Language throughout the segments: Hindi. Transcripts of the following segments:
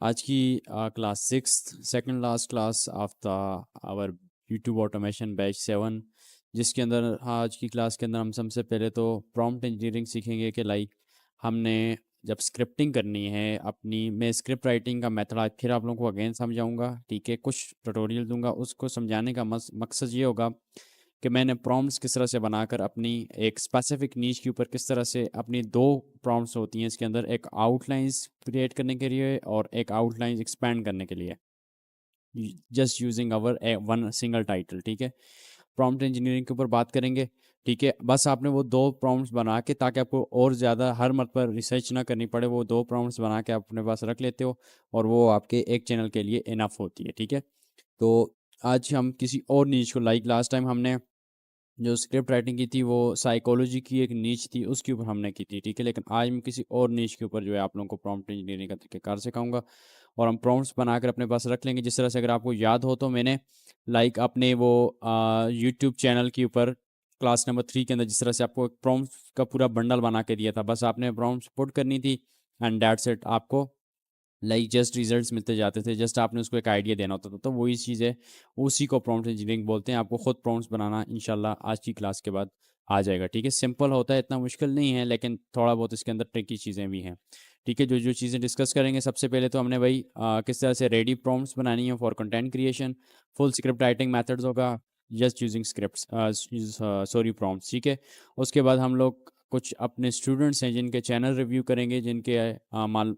आज की class six second last class of the our YouTube automation batch 7, जिसके अंदर आज की क्लास के अंदर हम सबसे पहले तो प्रॉम्प्ट इंजीनियरिंग सीखेंगे कि लाइक हमने जब स्क्रिप्टिंग करनी है अपनी, मैं स्क्रिप्ट राइटिंग का मेथड आज फिर आप लोगों को अगेन समझाऊंगा। ठीक है, कुछ ट्यूटोरियल दूंगा, उसको समझाने का मकसद ये होगा कि मैंने प्रॉम्प्ट्स किस तरह से बनाकर अपनी एक स्पेसिफिक नीच के ऊपर किस तरह से अपनी दो प्रॉम्प्ट्स होती हैं इसके अंदर, एक आउटलाइंस क्रिएट करने के लिए और एक आउटलाइंस एक्सपैंड करने के लिए, just using our one single title. ठीक है, प्रॉम्प्ट इंजीनियरिंग के ऊपर बात करेंगे। ठीक है, बस आपने वो दो प्रॉम्प्ट्स बना के, ताकि आपको और ज़्यादा हर मत पर रिसर्च ना करनी पड़े, वो दो प्रॉम्प्ट्स बना के आप अपने पास रख लेते हो और वो आपके एक चैनल के लिए इनफ होती है। ठीक है, तो आज हम किसी और नीच को, लाइक लास्ट टाइम हमने जो स्क्रिप्ट राइटिंग की थी वो साइकोलॉजी की एक नीच थी, उसके ऊपर हमने की थी। ठीक है, लेकिन आज मैं किसी और नीच के ऊपर जो है आप लोगों को प्रॉम्प्ट इंजीनियरिंग का तरीकेकार सिखाऊंगा और हम प्रॉम्प्ट्स बनाकर अपने पास रख लेंगे। जिस तरह से, अगर आपको याद हो तो मैंने लाइक अपने वो यूट्यूब चैनल के ऊपर क्लास नंबर 3 के अंदर जिस तरह से आपको एक प्रॉम्प्ट का पूरा बंडल बना के दिया था, बस आपने प्रॉम्प्ट्स पुट करनी थी एंड दैट्स इट। आपको लाइक जस्ट रिजल्ट्स मिलते जाते थे, जस्ट आपने उसको एक आइडिया देना होता था। तो वही चीज़ है, उसी को प्रॉम्प्ट इंजीनियरिंग बोलते हैं। आपको खुद प्रॉम्प्ट्स बनाना इंशाल्लाह आज की क्लास के बाद आ जाएगा। ठीक है, सिंपल होता है, इतना मुश्किल नहीं है, लेकिन थोड़ा बहुत इसके अंदर ट्रिकी चीज़ें भी हैं। ठीक है, जो जो चीज़ें डिस्कस करेंगे, सबसे पहले तो हमने भाई किस तरह से रेडी प्रॉम्प्ट्स बनानी है for content creation, full script writing methods होगा, just using script, sorry prompts. ठीक है, उसके बाद हम लोग कुछ अपने स्टूडेंट्स हैं जिनके चैनल रिव्यू करेंगे, जिनके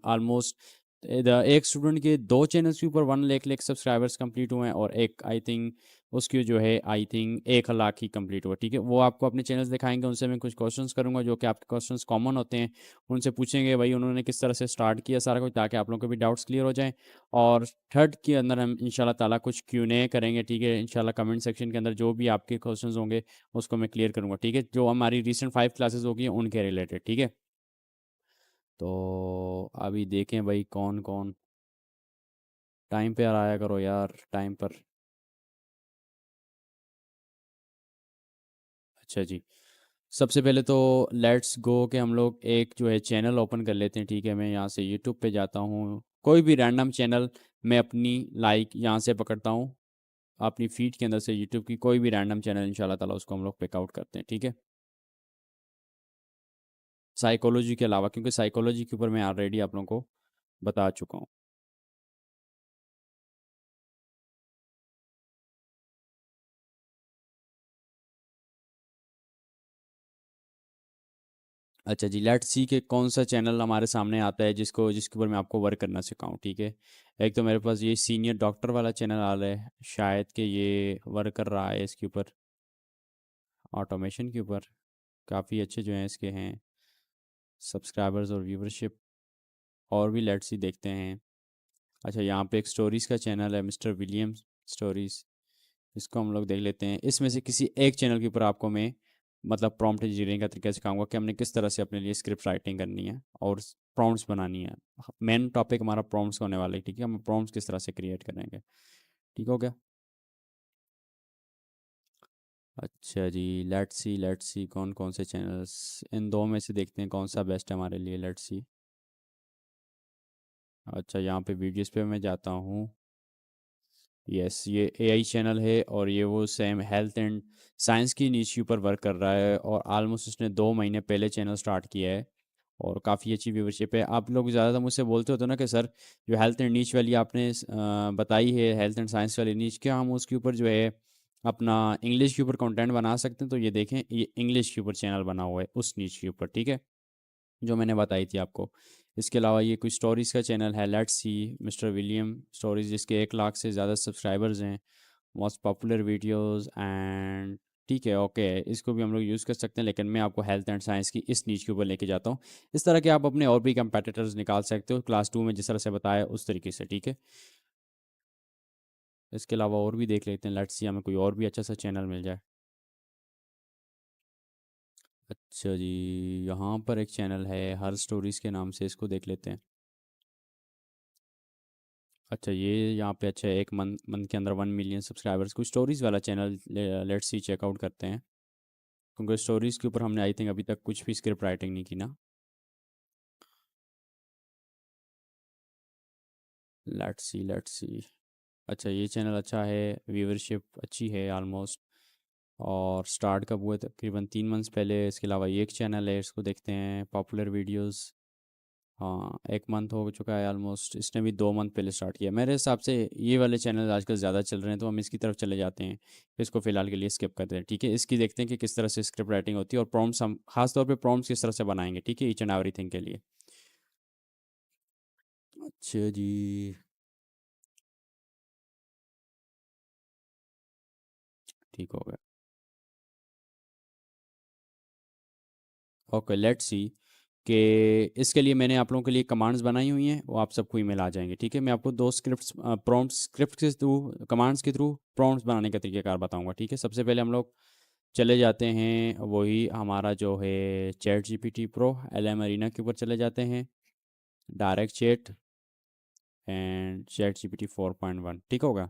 ऑलमोस्ट एक स्टूडेंट के दो चैनल्स के ऊपर 1 लाख सब्सक्राइबर्स कंप्लीट हुए हैं और एक आई थिंक उसकी जो है I think 1 lakh he complete हुआ। ठीक है, वो आपको अपने चैनल्स दिखाएंगे, उनसे मैं कुछ क्वेश्चंस करूंगा जो कि आपके क्वेश्चंस कॉमन होते हैं, उनसे पूछेंगे भाई उन्होंने किस तरह से स्टार्ट किया सारा कुछ, ताकि आप लोगों के भी डाउट्स क्लियर हो जाएं। और थर्ड के अंदर हम इंशाल्लाह ताला कुछ Q&A करेंगे। ठीक है, इंशाल्लाह कमेंट सेक्शन के अंदर जो भी आपके क्वेश्चंस होंगे उसको मैं क्लियर करूंगा। ठीक है, जो हमारी रिसेंट 5 क्लासेस होगी उनके रिलेटेड। ठीक है, तो अभी देखें भाई कौन कौन टाइम पे आया करो यार, टाइम पर। अच्छा जी, सबसे पहले तो लेट्स गो कि हम लोग एक जो है चैनल ओपन कर लेते हैं। ठीक है, मैं यहाँ से यूट्यूब पे जाता हूँ, कोई भी रैंडम चैनल मैं अपनी लाइक यहाँ से पकड़ता हूँ, अपनी फीड के अंदर से यूट्यूब की कोई भी रैंडम चैनल इंशाल्लाह ताला उसको हम लोग पिकआउट करते हैं। ठीक है, साइकोलॉजी के अलावा, क्योंकि साइकोलॉजी के ऊपर मैं ऑलरेडी आप लोगों को बता चुका हूँ। अच्छा जी, लेट्स सी कि कौन सा चैनल हमारे सामने आता है जिसको जिसके ऊपर मैं आपको वर्क करना सिखाऊं। ठीक है, एक तो मेरे पास ये सीनियर डॉक्टर वाला चैनल आ रहा है, शायद कि ये वर्क कर रहा है इसके ऊपर, ऑटोमेशन के ऊपर। काफ़ी अच्छे जो हैं इसके हैं सब्सक्राइबर्स और व्यूवरशिप। और भी लेट्स सी देखते हैं। अच्छा, यहाँ पे एक स्टोरीज़ का चैनल है, मिस्टर विलियम स्टोरीज़, इसको हम लोग देख लेते हैं। इसमें से किसी एक चैनल के ऊपर आपको मैं मतलब प्रॉम्प्ट इंजीनियरिंग का तरीका सिखाऊंगा कि हमने किस तरह से अपने लिए स्क्रिप्ट राइटिंग करनी है और प्रॉम्प्ट्स बनानी है। मेन टॉपिक हमारा प्रॉम्प्ट्स होने वाला है। ठीक है, हम प्रॉम्प्ट्स किस तरह से क्रिएट करेंगे। ठीक हो गया। अच्छा जी, लेट्स सी कौन कौन से चैनल्स, इन दो में से देखते हैं कौन सा बेस्ट है हमारे लिए। Let's see. अच्छा, यहाँ पे वीडियोस पे मैं जाता हूँ। यस, ये एआई चैनल है और ये वो सेम हेल्थ एंड साइंस की नीच के ऊपर वर्क कर रहा है और ऑलमोस्ट उसने 2 महीने पहले चैनल स्टार्ट किया है और काफ़ी अच्छी व्यूवरशिप है। आप लोग ज़्यादातर मुझसे बोलते होते हो ना कि सर जो हेल्थ एंड नीच वाली आपने बताई है, हेल्थ एंड साइंस वाली नीच, क्या हम उसके ऊपर जो है अपना इंग्लिश के ऊपर कंटेंट बना सकते हैं? तो ये देखें, ये इंग्लिश के ऊपर चैनल बना हुआ है उस नीच के ऊपर। ठीक है, जो मैंने बताई थी आपको। इसके अलावा ये कुछ स्टोरीज़ का चैनल है, let's see mister William stories, जिसके 1 लाख से ज़्यादा सब्सक्राइबर्स हैं, मोस्ट पॉपुलर वीडियोस एंड। ठीक है, ओके, इसको भी हम लोग यूज़ कर सकते हैं, लेकिन मैं आपको हेल्थ एंड साइंस की इस नीच के ऊपर लेके जाता हूँ। इस तरह के आप अपने और भी कंपेटिटर्स निकाल सकते हो क्लास 2 में जिस तरह से बताया उस तरीके से। ठीक है, इसके अलावा और भी देख लेते हैं, लेट्स सी हमें कोई और भी अच्छा सा चैनल मिल जाए। अच्छा जी, यहाँ पर एक चैनल है हर स्टोरीज़ के नाम से, इसको देख लेते हैं। अच्छा, ये यहाँ पे अच्छा है, एक मंथ मंथ के अंदर 1 मिलियन सब्सक्राइबर्स, कुछ स्टोरीज़ वाला चैनल। लेट्स सी चेकआउट करते हैं, क्योंकि स्टोरीज़ के ऊपर हमने आई थिंक अभी तक कुछ भी स्क्रिप्ट राइटिंग नहीं की ना। Let's see. अच्छा, ये चैनल अच्छा है, व्यूवरशिप अच्छी है ऑलमोस्ट। और स्टार्ट कब हुए? तकरीबन 3 मंथ्स पहले। इसके अलावा ये एक चैनल है, इसको देखते हैं, पॉपुलर वीडियोस। हाँ, 1 मंथ हो चुका है ऑलमोस्ट। इसने भी 2 मंथ पहले स्टार्ट किया। मेरे हिसाब से ये वाले चैनल आजकल ज़्यादा चल रहे हैं, तो हम इसकी तरफ चले जाते हैं। इसको फ़िलहाल के लिए स्किप करते हैं, ठीक है। इसकी देखते हैं कि किस तरह से स्क्रिप्ट राइटिंग होती है, और प्रॉम्प्ट्स हम खास तौर पे प्रॉम्प्ट्स किस तरह से बनाएंगे, ठीक है, ईच एंड एवरीथिंग के लिए। अच्छा जी। ठीक हो गया। ओके, लेट्स सी कि इसके लिए मैंने आप लोगों के लिए कमांड्स बनाई हुई हैं, वो आप सबको ईमेल आ जाएंगे, ठीक है। मैं आपको दो स्क्रिप्ट्स प्रॉम्प्ट स्क्रिप्ट के थ्रू, कमांड्स के थ्रू प्रॉम्प्ट्स बनाने का तरीकाकार बताऊंगा, ठीक है। सबसे पहले हम लोग चले जाते हैं, वही हमारा जो है ChatGPT pro LM arena के ऊपर चले जाते हैं, direct chat and ChatGPT 4.1, ठीक होगा।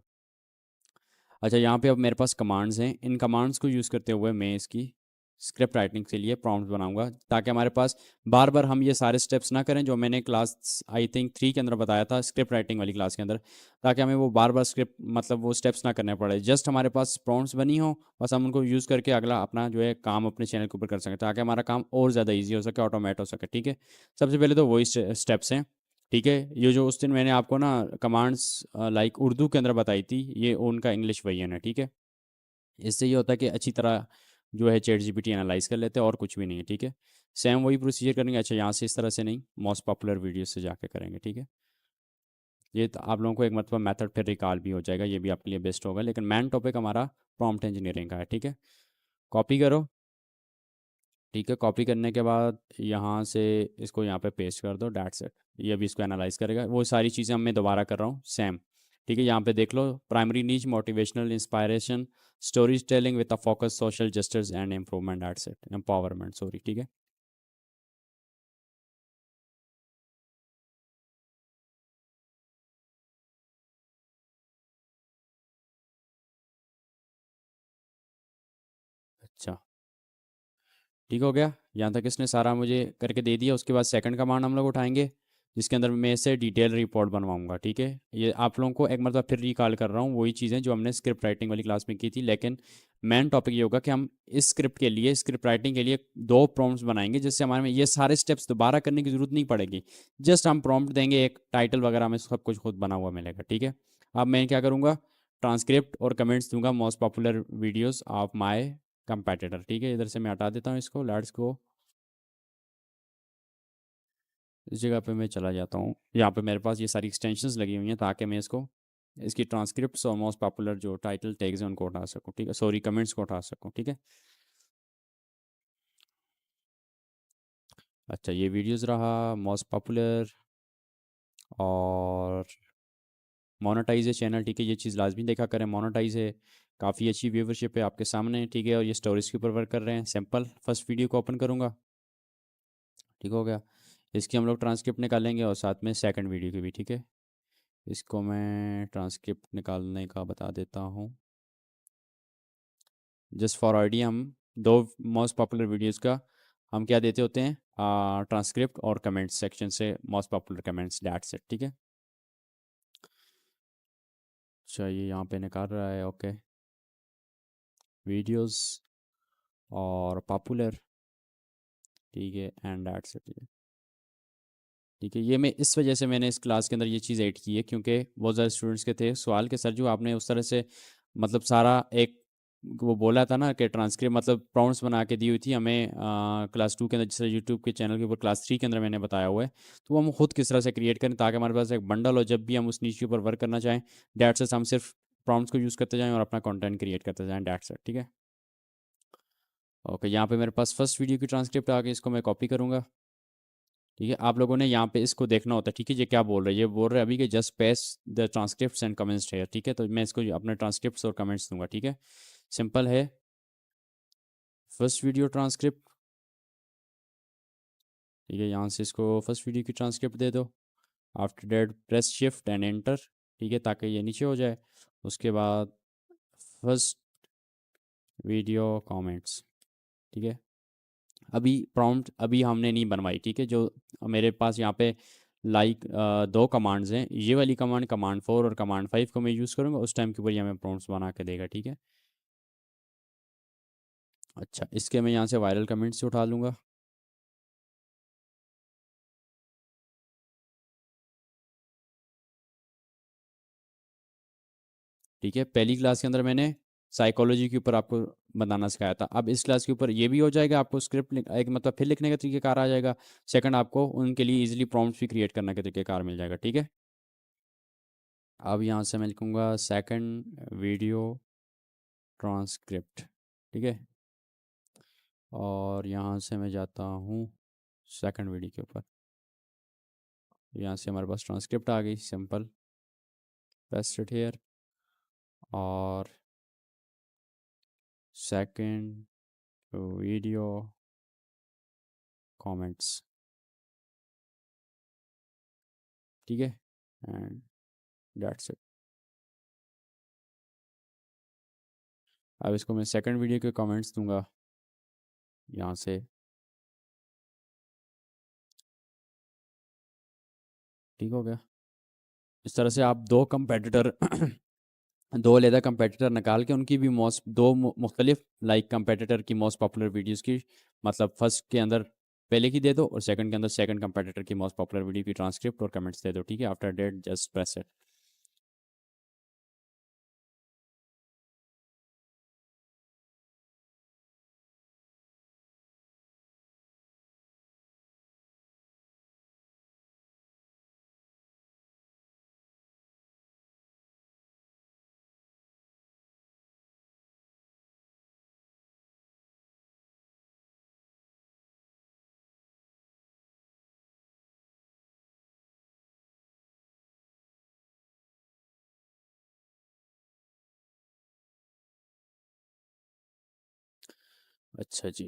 अच्छा, यहाँ पे अब मेरे पास कमांड्स हैं। इन कमांड्स को यूज़ करते हुए मैं इसकी स्क्रिप्ट राइटिंग के लिए प्रॉम्प्ट बनाऊंगा, ताकि हमारे पास बार बार हम ये सारे स्टेप्स ना करें जो मैंने क्लास आई थिंक 3 के अंदर बताया था, स्क्रिप्ट राइटिंग वाली क्लास के अंदर। ताकि हमें वो बार बार स्क्रिप्ट मतलब वो स्टेप्स ना करने पड़े, जस्ट हमारे पास प्रॉम्प्ट्स बनी हो, बस हम उनको यूज़ करके अगला अपना जो है काम अपने चैनल के ऊपर कर सकें, ताकि हमारा काम और ज़्यादा ईजी हो सके, ऑटोमेट हो सके, ठीक है। सबसे पहले तो वही स्टेप्स हैं, ठीक है। ये जो उस दिन मैंने आपको ना कमांड्स लाइक उर्दू के अंदर बताई थी, ये उनका इंग्लिश वर्जन है, ठीक है। इससे ये होता है कि अच्छी तरह जो है चैट जीपीटी एनालाइज कर लेते हैं, और कुछ भी नहीं है, ठीक है। सेम वही प्रोसीजर करेंगे। अच्छा, यहाँ से इस तरह से नहीं, मोस्ट पॉपुलर वीडियो से जाके करेंगे, ठीक है। ये तो आप लोगों को एक मतलब मेथड फिर रिकॉल भी हो जाएगा, ये भी आपके लिए बेस्ट होगा। लेकिन मेन टॉपिक हमारा प्रॉम्प्ट इंजीनियरिंग का है, ठीक है। कॉपी करो, ठीक है। कॉपी करने के बाद यहाँ से इसको यहाँ पे पेस्ट कर दो, डैट्स इट। ये अभी इसको एनालाइज करेगा, वो सारी चीज़ें मैं दोबारा कर रहा हूँ सेम, ठीक है। यहाँ पे देख लो, primary needs, motivational, inspiration, stories telling with a focus, social justice and improvement, that's it, empowerment, sorry, ठीक है। अच्छा, ठीक हो गया। यहाँ तक इसने सारा मुझे करके दे दिया। उसके बाद सेकंड कमांड हम लोग उठाएंगे, जिसके अंदर मैं इसे डिटेल रिपोर्ट बनवाऊंगा, ठीक है। ये आप लोगों को एक मतलब फिर रिकॉल कर रहा हूँ, वही चीज़ें जो हमने स्क्रिप्ट राइटिंग वाली क्लास में की थी। लेकिन मेन टॉपिक ये होगा कि हम इस स्क्रिप्ट के लिए, स्क्रिप्ट राइटिंग के लिए दो प्रॉम्प्ट्स बनाएंगे, जिससे हमारे में ये सारे स्टेप्स दोबारा करने की जरूरत नहीं पड़ेगी। जस्ट हम प्रॉम्प्ट देंगे, एक टाइटल वगैरह में सब कुछ खुद बना हुआ मिलेगा, ठीक है। अब मैं क्या करूँगा, ट्रांसक्रिप्ट और कमेंट्स दूंगा, most popular videos of my competitor, ठीक है। इधर से मैं हटा देता हूँ इसको, लेट्स गो। इस जगह पे मैं चला जाता हूँ, यहाँ पे मेरे पास ये सारी एक्सटेंशंस लगी हुई हैं, ताकि मैं इसको इसकी ट्रांसक्रिप्ट्स और मोस्ट पॉपुलर जो टाइटल टैग्स हैं उनको उठा सकूँ, ठीक है, सॉरी, कमेंट्स को उठा सकूँ, ठीक है। अच्छा, ये वीडियोस रहा मोस्ट पॉपुलर, और मोनेटाइज है चैनल, ठीक है। ये चीज़ लाजमी देखा करें, मोनेटाइज है, काफ़ी अच्छी व्यूवरशिप है आपके सामने, ठीक है। और ये स्टोरीज के ऊपर वर्क कर रहे हैं। सिंपल, फर्स्ट वीडियो को ओपन करूँगा, ठीक हो गया। इसकी हम लोग ट्रांसक्रिप्ट निकालेंगे, और साथ में सेकंड वीडियो की भी, ठीक है। इसको मैं ट्रांसक्रिप्ट निकालने का बता देता हूँ, जस्ट फॉर आइडिया। हम दो मोस्ट पॉपुलर वीडियोस का हम क्या देते होते हैं, ट्रांसक्रिप्ट और कमेंट्स सेक्शन से most popular comments, that's it, ठीक है। चाहिए यहाँ पे निकाल रहा है, ओके, वीडियोस और पॉपुलर, ठीक है, एंड दैट्स इट, ठीक है। ये मैं इस वजह से मैंने इस क्लास के अंदर ये चीज़ ऐड की है, क्योंकि बहुत ज़्यादा स्टूडेंट्स के थे सवाल के, सर जो आपने उस तरह से मतलब सारा एक वो बोला था ना कि ट्रांसक्रिप्ट मतलब प्रॉम्प्ट्स बना के दी हुई थी हमें क्लास 2 के अंदर, जिस तरह यूट्यूब के चैनल के ऊपर क्लास 3 के अंदर मैंने बताया हुआ है। तो वो हम खुद किस तरह से क्रिएट करें, ताकि हमारे पास एक बंडल हो, जब भी हम उस नीच के ऊपर वर्क करना चाहें, डैट से हम सिर्फ प्रॉम्प्ट्स को यूज़ करते जाएं और अपना कंटेंट क्रिएट करते जाएं, डैट से, ठीक है। ओके, यहाँ पे मेरे पास फर्स्ट वीडियो की ट्रांसक्रिप्ट आ गई, इसको मैं कॉपी करूँगा, ठीक है। आप लोगों ने यहाँ पे इसको देखना होता है, ठीक है। ये क्या बोल रहे हैं, ये बोल रहे हैं अभी कि just paste the transcripts and comments है, ठीक है। तो मैं इसको अपने ट्रांसक्रिप्ट्स और कमेंट्स दूंगा, ठीक है। सिंपल है, फर्स्ट वीडियो ट्रांसक्रिप्ट, ठीक है। यहाँ से इसको फर्स्ट वीडियो की ट्रांसक्रिप्ट दे दो। After that press shift and enter, ठीक है, ताकि ये नीचे हो जाए। उसके बाद फर्स्ट वीडियो कमेंट्स, ठीक है। अभी प्रॉम्प्ट अभी हमने नहीं बनवाई, ठीक है। जो मेरे पास यहाँ पे लाइक दो कमांड्स हैं, ये वाली कमांड कमांड 4 और कमांड 5 को मैं यूज़ करूँगा, उस टाइम के ऊपर ये हमें प्रॉम्प्ट्स बना के देगा, ठीक है। अच्छा, इसके मैं यहाँ से वायरल कमेंट्स से उठा लूँगा। ठीक है, पहली क्लास के अंदर मैंने साइकोलॉजी के ऊपर आपको बताना सिखाया था, अब इस क्लास के ऊपर ये भी हो जाएगा, आपको स्क्रिप्ट एक मतलब फिर लिखने का तरीकेकार आ जाएगा। सेकंड, आपको उनके लिए इजीली प्रॉम्प्ट्स भी क्रिएट करने का तरीकेकार मिल जाएगा, ठीक है। अब यहाँ से मैं लिखूँगा सेकंड वीडियो ट्रांसक्रिप्ट, ठीक है। और यहाँ से मैं जाता हूँ सेकंड वीडियो के ऊपर, यहाँ से हमारे पास ट्रांसक्रिप्ट आ गई, सिंपल, पेस्ट इट हियर। और सेकंड वीडियो कमेंट्स, ठीक है, एंड दैट्स इट। अब इसको मैं सेकंड वीडियो के कमेंट्स दूंगा यहाँ से, ठीक हो गया। इस तरह से आप दो कंपेटिटर दो लेदा कंपेटिटर निकाल के उनकी भी मोस्ट दो मुख्तलिफ लाइक कंपेटिटर की मोस्ट पॉपुलर वीडियोस की, मतलब फर्स्ट के अंदर पहले की दे दो और सेकंड के अंदर सेकंड कंपेटिटर की मोस्ट पॉपुलर वीडियो की ट्रांसक्रिप्ट और कमेंट्स दे दो, ठीक है। After that just press it. अच्छा जी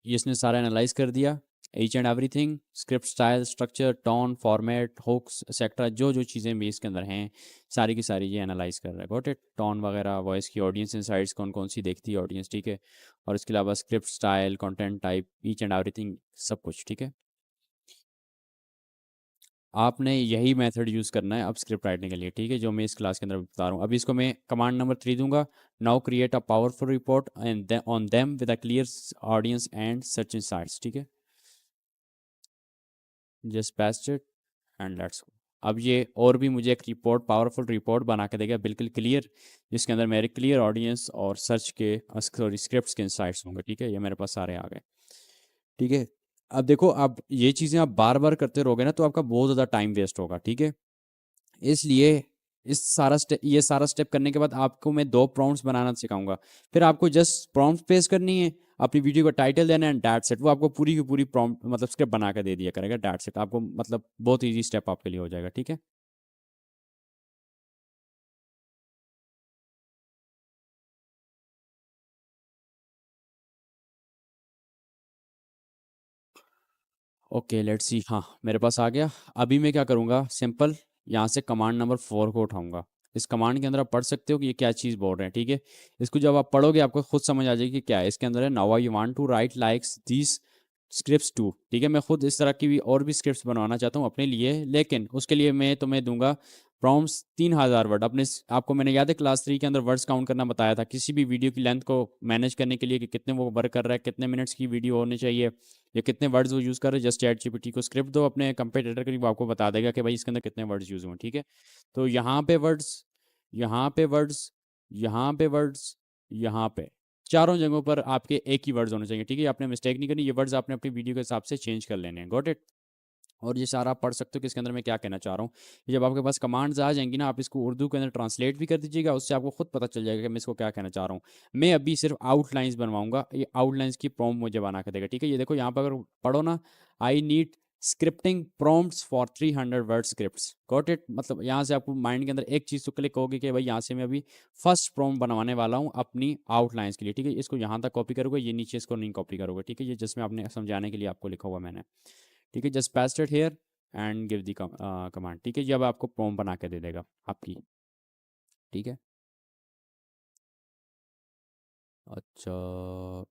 ये इसने सारा एनालाइज कर दिया, each and everything, script style, structure, tone, format, hooks etcetera, जो जो चीज़ें भी इसके अंदर हैं सारी की सारी ये एनालाइज कर रहा है, गॉट इट। टोन वगैरह, वॉइस की ऑडियंस इनसाइट्स कौन कौन सी देखती है ऑडियंस, ठीक है। और इसके अलावा script style, content type, each and everything, सब कुछ, ठीक है। आपने यही मेथड यूज़ करना है अब स्क्रिप्ट राइटिंग के लिए, ठीक है, जो मैं इस क्लास के अंदर बता रहा हूँ। अभी इसको मैं कमांड नंबर 3 दूंगा, now create a powerful report and on them with a clear audience and search insights, ठीक है। Just paste it and let's go. अब ये और भी मुझे एक रिपोर्ट, पावरफुल रिपोर्ट बना के देगा, बिल्कुल क्लियर, जिसके अंदर मेरे क्लियर ऑडियंस और सर्च के सॉरी स्क्रिप्ट्स के इंसाइट्स होंगे, ठीक है। ये मेरे पास सारे आ गए, ठीक है। अब देखो, अब ये चीज़ें आप बार बार करते रहोगे ना तो आपका बहुत ज़्यादा टाइम वेस्ट होगा, ठीक है। इसलिए इस सारा स्टेप, ये सारा स्टेप करने के बाद आपको मैं दो प्रॉम्प्ट्स बनाना सिखाऊंगा, फिर आपको जस्ट प्रॉम्प्ट पेस्ट करनी है, अपनी वीडियो का टाइटल देना है एंड दैट्स इट, वो आपको पूरी की पूरी प्रॉम्प्ट मतलब स्क्रिप्ट बना के दे दिया करेगा, दैट्स इट। आपको मतलब बहुत ईजी स्टेप आपके लिए हो जाएगा, ठीक है। ओके लेट्स सी, हाँ मेरे पास आ गया। अभी मैं क्या करूँगा, सिंपल यहाँ से कमांड नंबर 4 को उठाऊंगा। इस कमांड के अंदर आप पढ़ सकते हो कि ये क्या चीज़ बोल रहे हैं, ठीक है। इसको जब आप पढ़ोगे आपको खुद समझ आ जाएगी कि क्या है इसके अंदर है। Now I want to write likes these scripts too, ठीक है। मैं खुद इस तरह की भी और भी स्क्रिप्ट्स बनवाना चाहता हूँ अपने लिए, लेकिन उसके लिए मैं तुम्हें दूंगा प्रॉम्प्ट्स 3000 वर्ड। अपने आपको मैंने याद है क्लास 3 के अंदर वर्ड्स काउंट करना बताया था, किसी भी वीडियो की लेंथ को मैनेज करने के लिए कि कितने वो वर्क कर रहा है, कितने मिनट्स की वीडियो होनी चाहिए, या कितने वर्ड्स वो यूज़ कर रहे हैं। जस्ट चैट जीपीटी को स्क्रिप्ट दो अपने कंपेटिटर के लिए, वो आपको बता देगा कि भाई इसके अंदर कितने वर्ड्स यूज़ हुए, ठीक है। तो यहाँ पे वर्ड्स, यहाँ पे वर्ड्स, यहाँ पे वर्ड्स, यहाँ पे, चारों जगहों पर आपके एक ही वर्ड्स होने चाहिए, ठीक है। आपने मिस्टेक नहीं करनी, ये वर्ड्स आपने अपनी वीडियो के हिसाब से चेंज कर लेने हैं, गॉट इट। और ये सारा आप पढ़ सकते हो कि इसके अंदर मैं क्या कहना चाह रहा हूँ। जब आपके पास कमांड्स आ जाएंगी ना, आप इसको उर्दू के अंदर ट्रांसलेट भी कर दीजिएगा, उससे आपको खुद पता चल जाएगा कि मैं इसको क्या कहना चाह रहा हूँ। मैं अभी सिर्फ आउटलाइंस बनवाऊंगा, ये आउटलाइंस की प्रॉम्प्ट मुझे बना के देगा, ठीक है। ये देखो यहाँ पर अगर पढ़ो ना, I need scripting prompts for 300 word scripts, got it. मतलब यहाँ से आपको माइंड के अंदर एक चीज़ तो क्लिक होगी कि भाई यहाँ से मैं अभी फर्स्ट प्रॉम्प्ट बनवाने वाला हूँ अपनी आउटलाइंस के लिए, ठीक है। इसको यहाँ तक कॉपी करोगे, ये नीचे इसको नहीं कॉपी करोगे, ठीक है। ये जिसमें आपने समझाने के लिए आपको लिखा हुआ मैंने, ठीक है। Just paste it here and give the command, ठीक है। ये अब आपको प्रॉम्प्ट बना के दे देगा आपकी, ठीक है। अच्छा,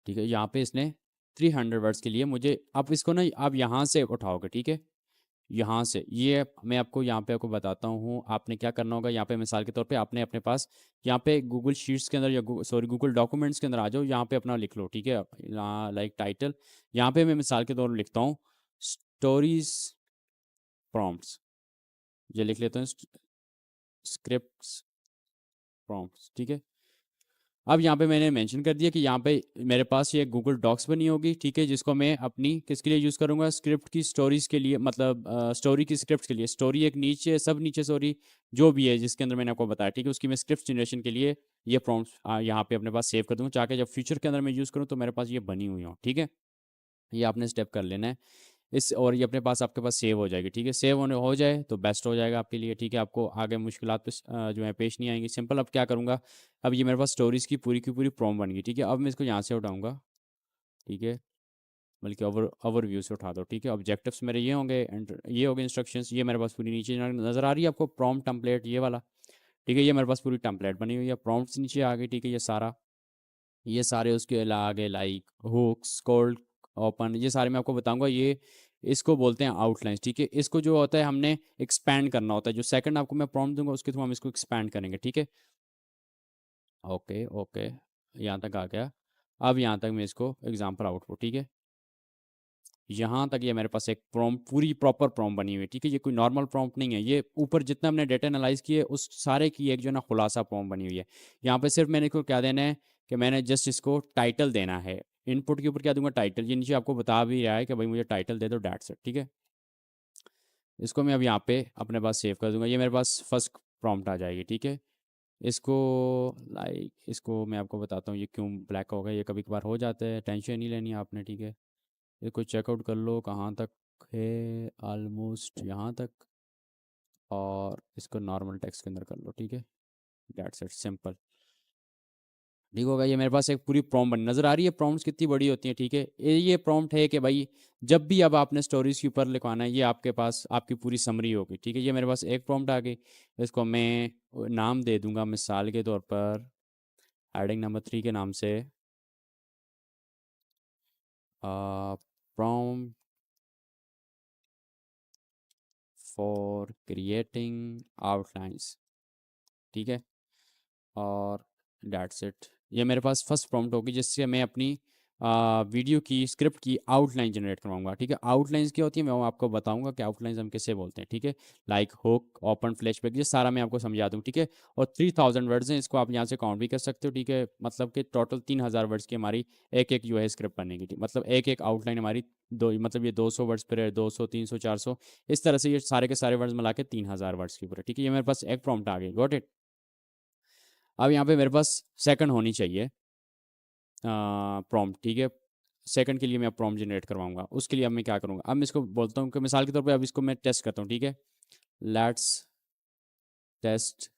ठीक है, यहाँ पे इसने 300 वर्ड्स के लिए मुझे, आप इसको ना आप यहाँ से उठाओगे, ठीक है, यहाँ से ये मैं आपको यहाँ पे आपको बताता हूँ आपने क्या करना होगा। यहाँ पे मिसाल के तौर पे आपने अपने पास यहाँ पे गूगल शीट्स के अंदर या सॉरी गूगल डॉक्यूमेंट्स के अंदर आ जाओ, यहाँ पे अपना लिख लो, ठीक है, यहाँ लाइक टाइटल, यहाँ पे मैं मिसाल के तौर पर लिखता हूँ स्टोरीज प्रॉम्प्ट्स, ये लिख लेते हैं स्क्रिप्ट्स प्रॉम्प्ट्स, ठीक है। अब यहाँ पे मैंने मेंशन कर दिया कि यहाँ पे मेरे पास ये गूगल डॉक्स बनी होगी, ठीक है, जिसको मैं अपनी किसके लिए यूज़ करूँगा, स्क्रिप्ट की स्टोरीज के लिए, मतलब स्टोरी की स्क्रिप्ट के लिए। स्टोरी एक नीचे सब नीचे सॉरी जो भी है जिसके अंदर मैंने आपको बताया, ठीक है, उसकी मैं स्क्रिप्ट जनरेशन के लिए ये प्रॉम्प्ट्स यहाँ पे अपने पास सेव कर दूँगा, चाहे जब फ्यूचर के अंदर मैं यूज़ करूँ तो मेरे पास ये बनी हुई हो, ठीक है। ये आपने स्टेप कर लेना है इस, और ये अपने पास आपके पास सेव हो जाएगी, ठीक है। सेव होने हो जाए तो बेस्ट हो जाएगा आपके लिए, ठीक है, आपको आगे मुश्किलात पे जो है पेश नहीं आएंगी। सिंपल अब क्या करूँगा, अब ये मेरे पास स्टोरीज की पूरी प्रॉम्प्ट बन गई, ठीक है। अब मैं इसको यहाँ से उठाऊँगा, ठीक है, बल्कि ओवरव्यू से उठा दो, ठीक है। ऑब्जेक्टिव्स मेरे ये होंगे, ये हो गए इंस्ट्रक्शंस, ये मेरे पास पूरी नीचे नज़र आ रही है आपको प्रॉम्प्ट टेम्पलेट ये वाला, ठीक है, ये मेरे पास पूरी टेम्पलेट बनी हुई है, प्रॉम्प्ट्स नीचे आ गई, ठीक है, ये सारे उसके आगे लाइक हुक्स कोल्ड ओपन, ये सारे मैं आपको बताऊंगा। ये इसको बोलते हैं आउटलाइंस, ठीक है। इसको जो होता है हमने एक्सपैंड करना होता है, जो सेकंड आपको मैं प्रॉम्प्ट दूंगा उसके थ्रू हम इसको एक्सपैंड करेंगे, ठीक है। ओके ओके, यहाँ तक आ गया। अब यहाँ तक मैं इसको एग्जाम्पल आउटपुट, ठीक है, यहाँ तक ये मेरे पास एक प्रॉम्प्ट पूरी प्रॉपर प्रॉम्प्ट बनी हुई है, ठीक है। ये कोई नॉर्मल प्रॉम्प्ट नहीं है, ये ऊपर जितना हमने डेटा एनालाइज किए उस सारे की एक जो है ना खुलासा प्रॉम्प्ट बनी हुई है। यहाँ पे सिर्फ मैंने इसको क्या देना है कि मैंने जस्ट इसको टाइटल देना है, इनपुट के ऊपर क्या दूंगा टाइटल, ये नीचे आपको बता भी रहा है कि भाई मुझे टाइटल दे दो, डैट्स इट, ठीक है। इसको मैं अब यहाँ पे अपने पास सेव कर दूंगा, ये मेरे पास फर्स्ट प्रॉम्प्ट आ जाएगी, ठीक है। इसको लाइक इसको मैं आपको बताता हूँ ये क्यों ब्लैक हो गया, ये कभी कभार हो जाता है, टेंशन नहीं लेनी आपने, ठीक है। इसको चेकआउट कर लो कहाँ तक है, ऑलमोस्ट यहाँ तक, और इसको नॉर्मल टेक्स्ट के अंदर कर लो, ठीक है, दैट्स इट, सिंपल, ठीक होगा। ये मेरे पास एक पूरी प्रॉम्प्ट बनी नजर आ रही है, प्रॉम्प्ट्स कितनी बड़ी होती हैं, ठीक है। ये प्रॉम्प्ट है कि भाई जब भी अब आपने स्टोरीज के ऊपर लिखवाना है, ये आपके पास आपकी पूरी समरी होगी, ठीक है। ये मेरे पास एक प्रॉम्प्ट आ गई, इसको मैं नाम दे दूंगा मिसाल के तौर पर हेडिंग नंबर 3 के नाम से प्रॉम्प्ट फॉर क्रिएटिंग आउटलाइंस, ठीक है, और डैट्स इट। ये मेरे पास फर्स्ट प्रॉम्प्ट होगी जिससे मैं अपनी वीडियो की स्क्रिप्ट की आउटलाइन जनरेट करवाऊंगा, ठीक है। आउटलाइंस क्या होती है मैं वो आपको बताऊंगा कि आउटलाइंस हम किसे बोलते हैं, ठीक है, लाइक हुक ओपन फ्लैशबैक, ये सारा मैं आपको समझा दूँ, ठीक है। और 3000 वर्ड्स हैं, इसको आप यहाँ से काउंट भी कर सकते हो, ठीक है, मतलब कि टोटल 3000 वर्ड्स की हमारी एक एक जो है स्क्रिप्ट बनेगी, ठीक, मतलब एक एक आउटलाइन हमारी दो, मतलब ये 200 वर्ड्स पर है, 200 300 400 इस तरह से ये सारे के सारे वर्ड्स मिला के 3000 वर्ड्स के ऊपर, ठीक है। ये मेरे पास एक प्रॉम्प्ट आ गई, गॉट इट। अब यहाँ पे मेरे पास सेकंड होनी चाहिए प्रॉम्प्ट, ठीक है। सेकंड के लिए मैं प्रॉम्प्ट जनरेट करवाऊंगा, उसके लिए अब मैं क्या करूँगा, अब मैं इसको बोलता हूँ कि मिसाल के तौर पे अब इसको मैं टेस्ट करता हूँ, ठीक है, लेट्स टेस्ट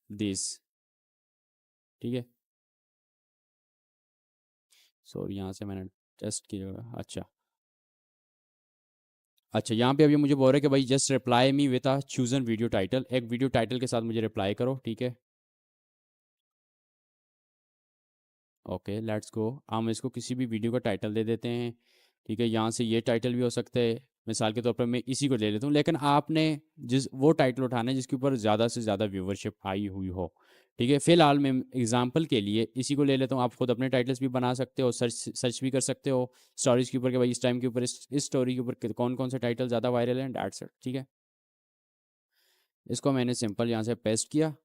दिस, ठीक है, सॉरी यहाँ से मैंने टेस्ट किया, अच्छा अच्छा, यहाँ पे अभी मुझे बोल रहे हैं कि भाई just reply me with a chosen video title, एक वीडियो टाइटल के साथ मुझे रिप्लाई करो, ठीक है। ओके लेट्स गो, हम इसको किसी भी वीडियो का टाइटल दे देते हैं, ठीक है। यहाँ से ये टाइटल भी हो सकता है, मिसाल के तौर पर मैं इसी को ले लेता हूँ, लेकिन आपने जिस वो टाइटल उठाना है जिसके ऊपर ज़्यादा से ज़्यादा व्यूवरशिप आई हुई हो, ठीक है। फिलहाल मैं एग्जांपल के लिए इसी को ले लेता हूँ, आप खुद अपने टाइटल्स भी बना सकते हो, सर्च सर्च भी कर सकते हो स्टोरीज के ऊपर कि भाई इस टाइम के ऊपर इस स्टोरी के ऊपर कौन कौन से टाइटल ज़्यादा वायरल हैं, डैट्स इट, ठीक है। इसको मैंने सिंपल यहाँ से पेस्ट किया,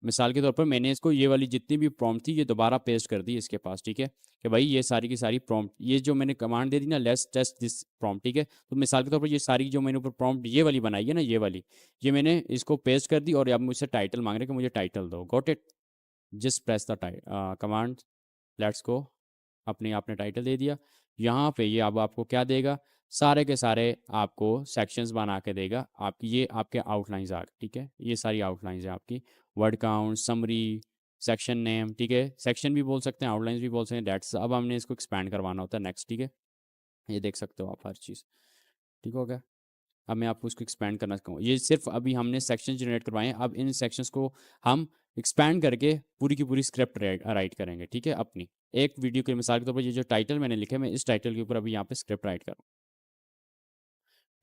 मिसाल के तौर पर मैंने इसको ये वाली जितनी भी प्रॉम्प्ट थी ये दोबारा पेस्ट कर दी इसके पास, ठीक है, कि भाई ये सारी की सारी प्रॉम्प्ट, ये जो मैंने कमांड दे दी ना लेट्स टेस्ट दिस प्रॉम्प्ट, ठीक है, तो मिसाल के तौर पर ये सारी जो मैंने ऊपर प्रॉम्प्ट ये वाली बनाई है ना, ये वाली, ये मैंने इसको पेस्ट कर दी, और अब मुझसे टाइटल मांग रहे कि मुझे टाइटल दो, got it, just press the command, let's go, अपने आपने टाइटल दे दिया। यहाँ पे ये अब आपको क्या देगा, सारे के सारे आपको सेक्शंस बना के देगा, आपकी ये आपके आउटलाइंस आ गए, ठीक है, ये सारी आउटलाइंस है आपकी, word count, summary, section name, ठीक है, सेक्शन भी बोल सकते हैं, आउटलाइंस भी बोल सकते हैं, डेट्स। अब हमने इसको एक्सपैंड करवाना होता है नेक्स्ट, ठीक है, ये देख सकते हो आप हर चीज़, ठीक हो गया। अब मैं आपको इसको एक्सपैंड करना चाहूँ, ये सिर्फ अभी हमने सेक्शन जनरेट करवाए हैं, अब इन सेक्शंस को हम एक्सपैंड करके पूरी की पूरी स्क्रिप्ट राइट करेंगे, ठीक है, अपनी। एक वीडियो की मिसाल के तौर पर ये जो टाइटल मैंने लिखे, मैं इस टाइटल के ऊपर अभी यहाँ पे स्क्रिप्ट राइट करूँ।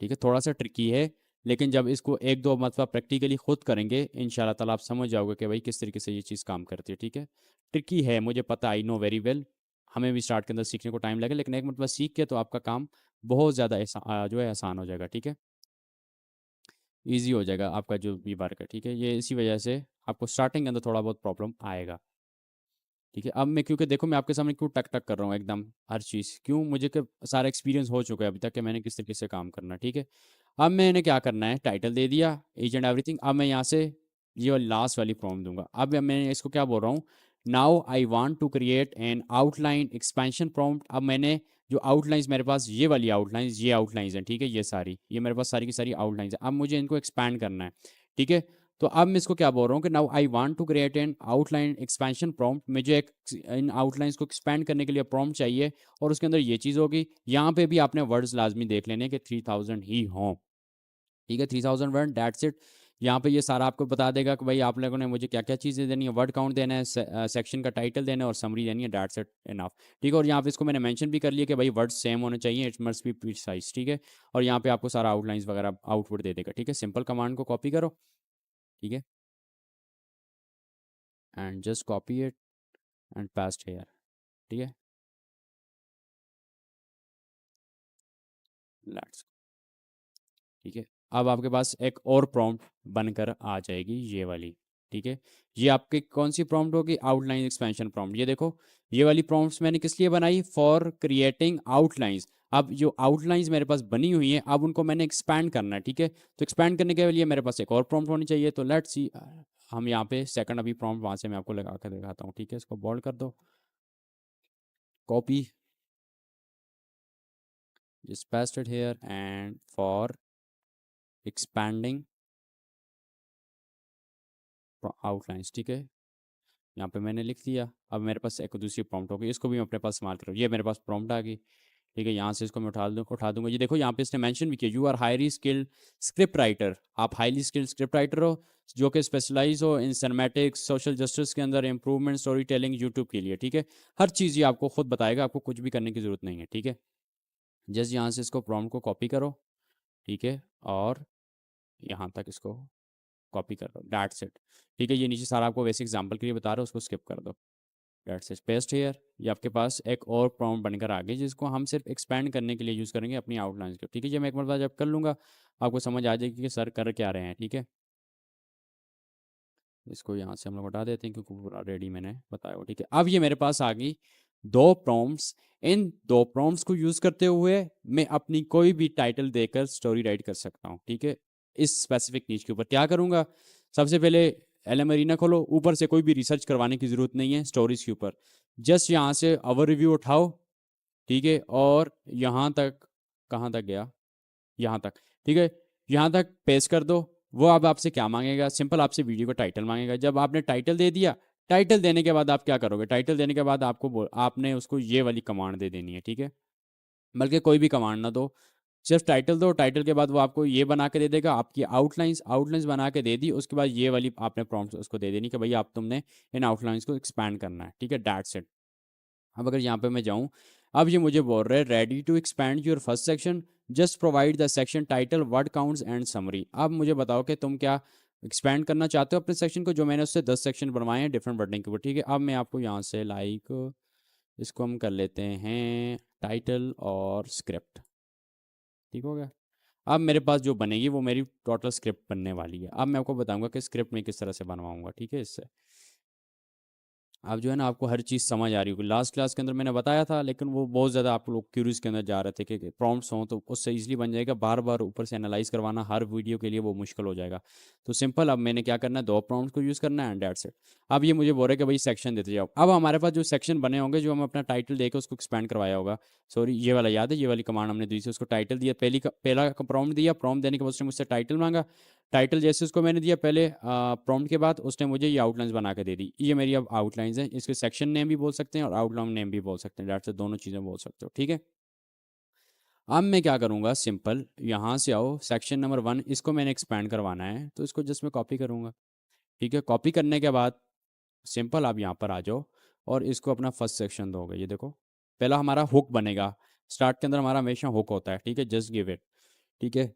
ठीक है, थोड़ा सा ट्रिकी है, लेकिन जब इसको एक दो मतलब प्रैक्टिकली खुद करेंगे इंशाल्लाह ताला आप समझ जाओगे कि भाई किस तरीके से ये चीज़ काम करती है। ठीक है, ट्रिकी है मुझे पता, आई नो वेरी वेल, हमें भी स्टार्ट के अंदर सीखने को टाइम लगेगा, लेकिन एक मतलब सीख के तो आपका काम बहुत ज़्यादा जो है आसान हो जाएगा। ठीक है, ईजी हो जाएगा आपका जो भी वर्क है। ठीक है, ये इसी वजह से आपको स्टार्टिंग के अंदर थोड़ा बहुत प्रॉब्लम आएगा। ठीक है, अब मैं क्योंकि देखो मैं आपके सामने क्यों टक टक कर रहा हूँ एकदम हर चीज़, क्यों, मुझे कि सारा एक्सपीरियंस हो चुका है अभी तक कि मैंने किस तरीके से काम करना है। ठीक है, अब मैंने क्या करना है, टाइटल दे दिया, एज एंड एवरीथिंग। अब मैं यहाँ से ये वाली लास्ट वाली फॉर्म दूंगा। अब मैं इसको क्या बोल रहा हूँ, now I want to create an outline expansion prompt. अब मैंने जो आउटलाइंस मेरे पास ये वाली आउटलाइंस, ये आउटलाइंस हैं, ठीक है, ये सारी, ये मेरे पास सारी की सारी आउटलाइंस है। अब मुझे इनको एक्सपैंड करना है। ठीक है, तो अब मैं इसको क्या बोल रहा हूँ कि now I want to create an outline expansion prompt. मुझे एक इन आउटलाइंस को एक्सपैंड करने के लिए प्रॉम्प्ट चाहिए, और उसके अंदर ये चीज़ होगी। यहाँ पे भी आपने वर्ड्स लाजमी देख लेने कि 3000 ही हों। ठीक है, 3000 वर्ड, दैट्स इट। यहाँ पे ये सारा आपको बता देगा कि भाई आप लोगों ने मुझे क्या क्या चीज़ें देनी है, वर्ड काउंट देना है, सेक्शन का टाइटल देना है, और समरी देनी है, दैट्स इट, इनफ। ठीक है, और यहाँ पे इसको मैंने मेंशन भी कर लिया कि भाई वर्ड सेम होने चाहिए, इट मस्ट बी प्रिसाइज। ठीक है, और यहाँ पे आपको सारा आउटलाइंस वगैरह आउटपुट दे देगा। ठीक है, सिंपल कमांड को कॉपी करो। ठीक है, and just copy it and paste here. ठीक है, लेट्स, ठीक है, अब आपके पास एक और प्रॉम्प्ट बनकर आ जाएगी, ये वाली। ठीक है, ये आपकी कौन सी प्रॉम्प्ट होगी, आउटलाइन एक्सपेंशन प्रॉम्प्ट। ये देखो, ये वाली प्रॉम्प्ट्स मैंने किस लिए बनाई, फॉर क्रिएटिंग आउटलाइंस। अब जो आउटलाइंस मेरे पास बनी हुई हैं, अब उनको मैंने एक्सपैंड करना है। ठीक है, तो एक्सपैंड करने के लिए मेरे पास एक और प्रॉम्प्ट होनी चाहिए। तो लेट्स सी, हम यहाँ पे सेकंड अभी प्रॉम्प्ट वहाँ से मैं आपको लगा कर दिखाता हूँ। ठीक है, इसको बोल्ड कर दो, copy, just paste it here, and for expanding outlines। ठीक है, यहाँ पे मैंने लिख दिया। अब मेरे पास एक दूसरी प्रॉम्प्ट होगी, इसको भी मैं अपने पास इस्तेमाल करूँ। ये मेरे पास प्रॉम्प्ट आ गई। ठीक है, यहाँ से इसको मैं उठा दूंगा। ये देखो यहाँ पे इसने मेंशन भी किया, you are highly skilled script writer. आप हाईली स्किल्ड स्क्रिप्ट राइटर हो जो कि स्पेशलाइज हो इन सिनेमैटिक्स, सोशल जस्टिस के अंदर इंप्रूवमेंट, स्टोरी टेलिंग, यूट्यूब के लिए। ठीक है, हर चीज़ ये आपको खुद बताएगा, आपको कुछ भी करने की ज़रूरत नहीं है। ठीक है, जस्ट यहाँ से इसको प्रॉम्प्ट को कॉपी करो। ठीक है, और यहाँ तक इसको कॉपी कर दो, दैट्स इट। ठीक है, ये नीचे सारा आपको वैसे एग्जांपल के लिए बता रहा हूँ, उसको स्किप कर दो, दैट्स इट, पेस्ट हियर। ये आपके पास एक और प्रॉम्प्ट बनकर आ गई, जिसको हम सिर्फ एक्सपेंड करने के लिए यूज़ करेंगे अपनी आउटलाइंस को। ठीक है, ये मैं एक बार जब कर लूँगा आपको समझ आ जाएगी कि सर कर क्या रहे हैं। ठीक है, इसको यहाँ से हम लोग हटा देते हैं क्योंकि पूरा रेडी मैंने बताया हो। ठीक है, अब ये मेरे पास आ गई दो प्रॉम्प्ट्स। इन दो प्रॉम्प्ट्स को यूज़ करते हुए मैं अपनी कोई भी टाइटल देकर स्टोरी राइट कर सकता हूँ। ठीक है, इस स्पेसिफिक नीच के ऊपर क्या करूँगा, सबसे पहले एलएम अरीना खोलो, ऊपर से कोई भी रिसर्च करवाने की ज़रूरत नहीं है स्टोरीज के ऊपर, जस्ट यहाँ से ओवर रिव्यू उठाओ। ठीक है, और यहाँ तक, कहाँ तक गया, यहाँ तक। ठीक है, यहाँ तक पेस्ट कर दो। वो अब आपसे क्या मांगेगा, सिंपल आपसे वीडियो का टाइटल मांगेगा। जब आपने टाइटल दे दिया, टाइटल देने के बाद आप क्या करोगे, टाइटल देने के बाद आपने उसको ये वाली कमांड दे देनी है। ठीक है, बल्कि कोई भी कमांड ना दो, सिर्फ टाइटल दो। टाइटल के बाद वो आपको ये बना के दे देगा, आपकी आउटलाइंस, आउटलाइंस बना के दे दी। उसके बाद ये वाली आपने प्रॉम्प्ट उसको दे देनी कि भाई आप तुमने इन आउटलाइंस को एक्सपैंड करना है। ठीक है, दैट्स इट। अब अगर यहाँ पे मैं जाऊँ, अब ये मुझे बोल रहा है ready to expand your first section, just provide the section title, word counts and summary. अब मुझे बताओ कि तुम क्या एक्सपैंड करना चाहते हो अपने सेक्शन को, जो मैंने उससे 10 सेक्शन बनवाए हैं डिफरेंट वर्डिंग के ऊपर। ठीक है, अब मैं आपको यहाँ से लाइक इसको हम कर लेते हैं टाइटल और स्क्रिप्ट। ठीक हो गया, अब मेरे पास जो बनेगी वो मेरी टोटल स्क्रिप्ट बनने वाली है। अब मैं आपको बताऊंगा कि स्क्रिप्ट में किस तरह से बनवाऊंगा। ठीक है, इससे अब जो है ना आपको हर चीज़ समझ आ रही होगी। लास्ट क्लास के अंदर मैंने बताया था, लेकिन वो बहुत ज़्यादा आप लोग क्यूरीज के अंदर जा रहे थे कि प्रॉम्प्ट्स हों तो उससे इजीली बन जाएगा, बार बार ऊपर से एनालाइज करवाना हर वीडियो के लिए वो मुश्किल हो जाएगा। तो सिंपल, अब मैंने क्या करना है, दो प्रॉम्प्ट्स को यूज़ करना है एंड दैट्स इट। अब ये मुझे बोल रहे कि भाई सेक्शन देते जाओ। अब हमारे पास जो सेक्शन बने होंगे, जो हम अपना टाइटल देकर उसको एक्सपेंड करवाया होगा, सॉरी ये वाला याद है, ये वाली कमांड हमने दी थी, उसको टाइटल दिया, पहला प्रॉम्प्ट दिया, प्रॉम्प्ट देने के बाद उसने मुझसे टाइटल मांगा। टाइटल जैसे उसको मैंने दिया पहले प्रॉम्प्ट के बाद, उसने मुझे ये आउटलाइंस बना के दे दी। ये मेरी अब आउटलाइंस हैं, इसके सेक्शन नेम भी बोल सकते हैं और आउटलाइन नेम भी बोल सकते हैं, डेट से दोनों चीज़ें बोल सकते हो। ठीक है, अब मैं क्या करूँगा, सिंपल यहाँ से आओ, सेक्शन नंबर 1 इसको मैंने एक्सपैंड करवाना है, तो इसको जस्ट मैं कॉपी करूँगा। ठीक है, कॉपी करने के बाद सिंपल आप यहाँ पर आ जाओ, और इसको अपना फर्स्ट सेक्शन दोगे। ये देखो पहला हमारा हुक बनेगा, स्टार्ट के अंदर हमारा हमेशा हुक होता है, ठीक है, जस्ट गिव इट, ठीक है।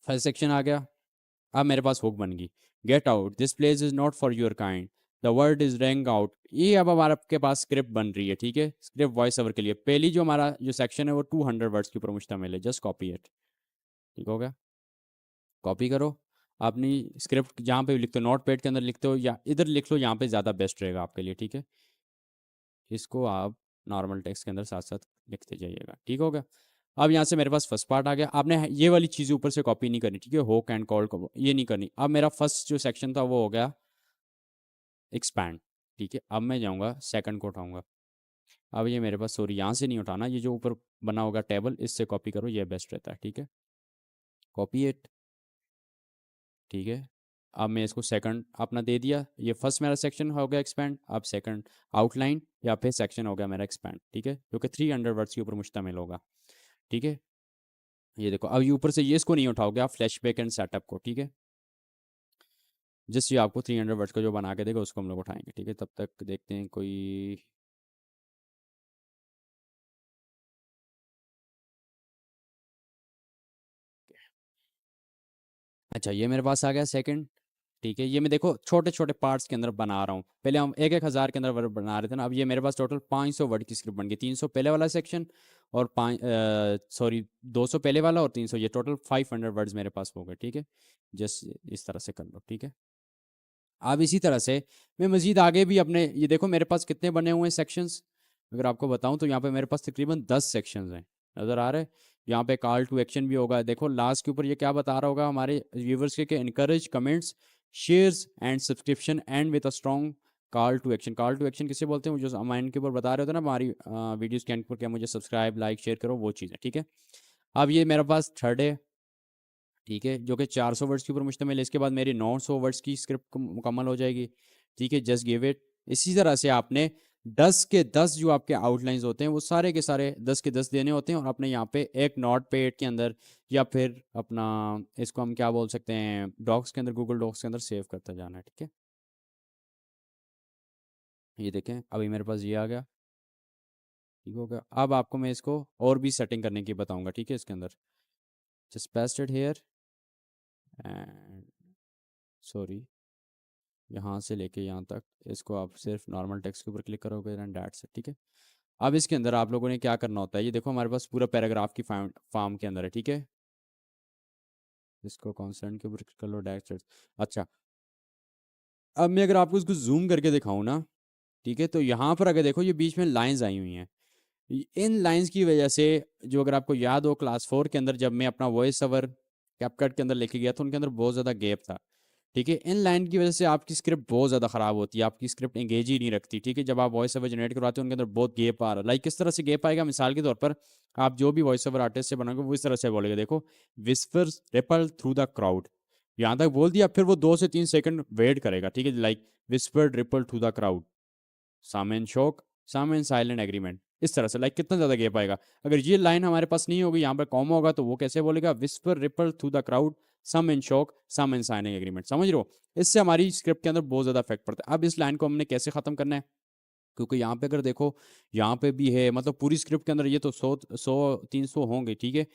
फर्स्ट सेक्शन आ गया। अब मेरे पास हुक बन गई, get out, this place is not for your kind, the word is wrong out. ये अब हमारे आपके पास स्क्रिप्ट बन रही है, ठीक है, स्क्रिप्ट वॉइस ओवर के लिए। पहली जो हमारा जो सेक्शन है वो 200 वर्ड्स के ऊपर मुश्तमिल है, जस्ट कॉपी इट, ठीक हो गया। कॉपी करो अपनी स्क्रिप्ट, जहाँ पे भी लिखते हो, नोट पैड के अंदर लिखते हो या इधर लिख लो, यहाँ पे ज़्यादा बेस्ट रहेगा आपके लिए, ठीक है। इसको आप नॉर्मल टेक्स्ट के अंदर साथ साथ लिखते जाइएगा, ठीक हो गया। अब यहाँ से मेरे पास फर्स्ट पार्ट आ गया। आपने ये वाली चीज़ें ऊपर से कॉपी नहीं करनी, ठीक है, होक एंड कॉल को ये नहीं करनी। अब मेरा फर्स्ट जो सेक्शन था वो हो गया एक्सपैंड, ठीक है। अब मैं जाऊँगा सेकंड को उठाऊंगा। अब ये मेरे पास, सॉरी यहाँ से नहीं उठाना, ये जो ऊपर बना होगा टेबल, इससे कॉपी करो, ये बेस्ट रहता है, ठीक है। कॉपी इट, ठीक है। अब मैं इसको सेकंड अपना दे दिया, ये फर्स्ट मेरा सेक्शन हो गया एक्सपैंड। अब सेकंड आउटलाइन या फिर सेक्शन हो गया मेरा एक्सपैंड, ठीक है, जो कि 300 वर्ड्स के ऊपर मुश्तमिल होगा, ठीक है। ये देखो अब ये ऊपर से ये इसको नहीं उठाओगे आप, फ्लैशबैक एंड सेटअप को, ठीक है। जिस ये आपको 300 वर्ड्स का जो बना के देगा उसको हम लोग उठाएंगे, ठीक है। तब तक देखते हैं कोई। अच्छा ये मेरे पास आ गया सेकंड, ठीक है। ये मैं देखो छोटे छोटे पार्ट्स के अंदर बना रहा हूँ, पहले हम एक एक हज़ार के अंदर वर्ड बना रहे थे ना, अब ये मेरे पास टोटल 500 वर्ड की स्क्रिप्ट बन गई। 300 पहले वाला सेक्शन और 200 पहले वाला और 300, ये टोटल 500 वर्ड्स मेरे पास हो गए, ठीक है। जस्ट इस तरह से कर लो, ठीक है। अब इसी तरह से मैं मजीद आगे भी अपने, ये देखो मेरे पास कितने बने हुए हैं सेक्शंस, अगर आपको बताऊं तो यहाँ पे मेरे पास तकरीबन 10 सेक्शंस हैं, नज़र आ रहे हैं। यहाँ पे कॉल टू एक्शन भी होगा, देखो लास्ट के ऊपर ये क्या बता रहा होगा हमारे व्यूवर्स के, encourage comments, shares and subscription and with a strong call to action. Call to action किसे बोलते हैं, वो जो अमाइन के ऊपर बता रहे होते हैं ना हमारी वीडियोज़ के एंड पर, क्या मुझे सब्सक्राइब लाइक शेयर करो, वो चीज़ है, ठीक है। अब ये मेरे पास थर्ड है, ठीक है, जो कि 400 वर्ड्स के ऊपर मुश्तमिल है। इसके बाद मेरी 900 वर्ड्स की स्क्रिप्ट मुकम्मल हो जाएगी, ठीक है, जस्ट गिव इट। इसी तरह से आपने 10 के 10 जो आपके आउटलाइंस होते हैं वो सारे के सारे 10 के 10 देने होते हैं, और अपने यहाँ पे एक नोट पैड के अंदर या फिर अपना, इसको हम क्या बोल सकते हैं, डॉक्स के अंदर, गूगल डॉक्स के अंदर सेव करता जाना है, ठीक है। ये देखें अभी मेरे पास ये आ गया, ठीक हो गया। अब आपको मैं इसको और भी सेटिंग करने की बताऊंगा, ठीक है, इसके अंदर just paste it here and, sorry, यहाँ से लेके यहाँ तक इसको आप सिर्फ नॉर्मल टेक्स्ट के ऊपर क्लिक करोगे एंड दैट्स इट, ठीक है। अब इसके अंदर आप लोगों ने क्या करना होता है, ये देखो हमारे पास पूरा पैराग्राफ की फॉर्म के अंदर है, ठीक है। इसको कॉन्सेंट के ऊपर क्लिक कर लो, दैट्स इट। अच्छा अब मैं अगर आपको इसको जूम करके दिखाऊँ ना, ठीक है, तो यहाँ पर अगर देखो ये बीच में लाइंस आई हुई हैं, इन लाइंस की वजह से, जो अगर आपको याद हो क्लास 4 के अंदर जब मैं अपना वॉइस ओवर कैपकट के अंदर लेके गया तो उनके अंदर बहुत ज़्यादा गैप था, ठीक है। इन लाइन की वजह से आपकी स्क्रिप्ट बहुत ज़्यादा ख़राब होती है, आपकी स्क्रिप्ट एंगेज ही नहीं रखती, ठीक है। जब आप वॉइस ओवर जनरेट करवाते हो उनके अंदर बहुत गैप आ रहा है, लाइक किस तरह से गैप आएगा, मिसाल के तौर पर आप जो भी वॉइस ओवर आर्टिस्ट से बनाओगे वो इस तरह से बोलेगा, देखो, whispers ripple through the crowd, यहाँ तक बोल दिया, फिर वो 2 से 3 सेकंड वेट करेगा, ठीक है, like whispered ripple through the crowd, some in shock, some in silent agreement, इस तरह से, लाइक कितना ज्यादा गैप आएगा। अगर ये लाइन हमारे पास नहीं होगी, यहाँ पर कॉमा होगा, तो वो कैसे बोलेगा, whisper ripple through the crowd, some in shock, some in silent agreement, समझ रहे हो। इससे हमारी स्क्रिप्ट के अंदर बहुत ज्यादा इफेक्ट पड़ता है। अब इस लाइन को हमने कैसे खत्म करना है, क्योंकि यहाँ पे अगर देखो यहाँ पे भी है, मतलब पूरी स्क्रिप्ट के अंदर ये तो 100 300 होंगे, ठीक है।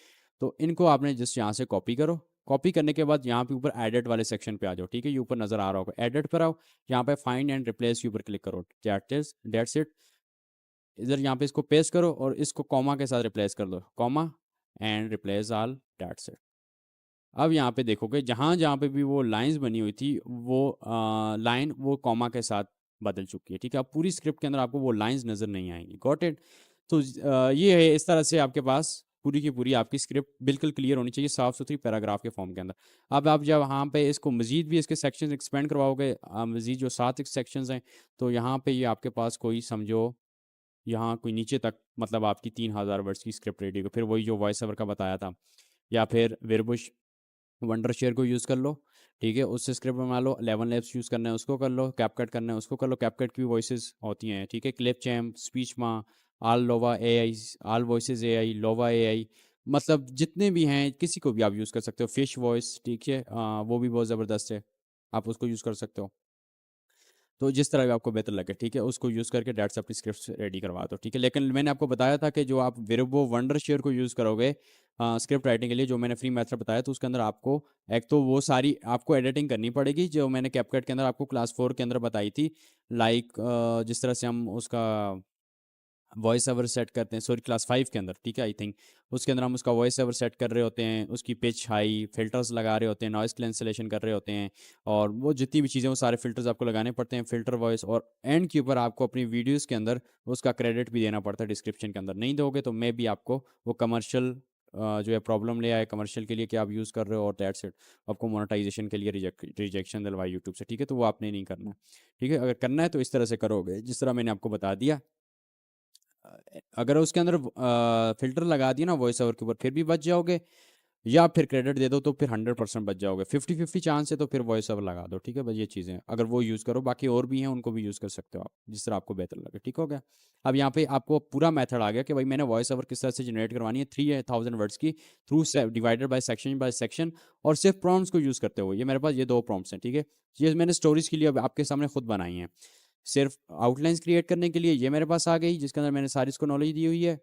तो इनको आपने जस्ट यहाँ से कॉपी करो, कॉपी करने के बाद यहाँ पे ऊपर एडिट वाले सेक्शन पे आ जाओ, ठीक है, ये ऊपर नजर आ रहा होगा, एडिट पर आओ, यहाँ पे फाइंड एंड रिप्लेस के ऊपर क्लिक करो, दैट्स इट। इधर यहाँ पे इसको पेस्ट करो और इसको कॉमा के साथ रिप्लेस कर दो, comma and replace all, that's it. अब यहाँ पे देखोगे जहाँ जहाँ पे भी वो लाइंस बनी हुई थी वो लाइन वो कॉमा के साथ बदल चुकी है, ठीक है। अब पूरी स्क्रिप्ट के अंदर आपको वो लाइंस नज़र नहीं आएंगी, गॉट इट। तो ये है, इस तरह से आपके पास पूरी की पूरी आपकी स्क्रिप्ट बिल्कुल क्लियर होनी चाहिए, साफ सुथरी पैराग्राफ के फॉर्म के अंदर। अब आप जब यहाँ पे इसको मजीद भी इसके सेक्शंस एक्सपेंड करवाओगे, मजीद जो 7 सेक्शंस हैं, तो यहाँ पे ये आपके पास कोई समझो यहाँ कोई नीचे तक, मतलब आपकी 3000 वर्ड्स की स्क्रिप्ट रेडी हो, फिर वही जो वॉइस ओवर का बताया था, या फिर वेरबुश वंडर शेयर को यूज़ कर लो, ठीक है, उससे स्क्रिप्ट बना लो। 11 लैब्स यूज़ करना है उसको कर लो, कैपकट करना है उसको कर लो, कैपकट की भी वॉइसेस होती हैं, ठीक है, क्लिप चैम्प, स्पीच माँ, आल लोवा ए आई, आल वॉइसेस ए आई, लोवा ए आई, मतलब जितने भी हैं किसी को भी आप यूज़ कर सकते हो। फिश वॉइस, ठीक है, वो भी बहुत ज़बरदस्त है, आप उसको यूज़ कर सकते हो। तो जिस तरह भी आपको बेहतर लगे, ठीक है, उसको यूज़ करके डेट से अपनी स्क्रिप्ट रेडी करवा दो, ठीक है। लेकिन मैंने आपको बताया था कि जो आप वेरिएबल वंडर शेयर को यूज़ करोगे स्क्रिप्ट राइटिंग के लिए, जो मैंने फ्री मेथड बताया, तो उसके अंदर आपको एक तो वो सारी आपको एडिटिंग करनी पड़ेगी जो मैंने कैपकट के अंदर आपको क्लास 4 के अंदर बताई थी। लाइक जिस तरह से हम उसका वॉइस ओवर सेट करते हैं, सॉरी क्लास 5 के अंदर, ठीक है, आई थिंक उसके अंदर हम उसका वॉइस ओवर सेट कर रहे होते हैं, उसकी पिच हाई, फिल्टर्स लगा रहे होते हैं, नॉइस कैंसलेशन कर रहे होते हैं, और वो जितनी भी चीज़ें, वो सारे फिल्टर्स आपको लगाने पड़ते हैं, फिल्टर वॉइस, और एंड के ऊपर आपको अपनी वीडियोज़ के अंदर उसका क्रेडिट भी देना पड़ता है डिस्क्रिप्शन के अंदर। नहीं दोगे तो मे भी आपको वो कमर्शियल जो है प्रॉब्लम ले आए कमर्शियल के लिए कि आप यूज़ कर रहे हो, और दैट्स इट, आपको मोनेटाइजेशन के लिए रिजेक्शन दिलवाए यूट्यूब से, ठीक है। तो वो आपने नहीं करना है, ठीक है। अगर करना है तो इस तरह से करोगे जिस तरह मैंने आपको बता दिया। अगर उसके अंदर फिल्टर लगा दिया ना वॉइस ओवर के ऊपर, फिर भी बच जाओगे, या फिर क्रेडिट दे दो तो फिर 100% बच जाओगे। 50-50 चांस है तो फिर वॉइस ओवर लगा दो, ठीक है। बस ये चीज़ें अगर वो यूज़ करो, बाकी और भी हैं उनको भी यूज़ कर सकते हो आप, जिस तरह आपको बेहतर लगे, ठीक हो गया। अब यहाँ पे आपको पूरा मेथड आ गया कि भाई मैंने वॉइस ओवर किस तरह से जनरेट करवानी है 3000 वर्ड्स की, थ्रू डिवाइडेड बाय सेक्शन, और सिर्फ प्रॉम्प्ट्स को यूज़ करते हुए। ये मेरे पास ये 2 प्रॉम्प्ट्स हैं, ठीक है। ये मैंने स्टोरीज के लिए अब आपके सामने खुद बनाई हैं। सिर्फ आउटलाइंस क्रिएट करने के लिए ये मेरे पास आ गई, जिसके अंदर मैंने सारी इसको नॉलेज दी हुई है,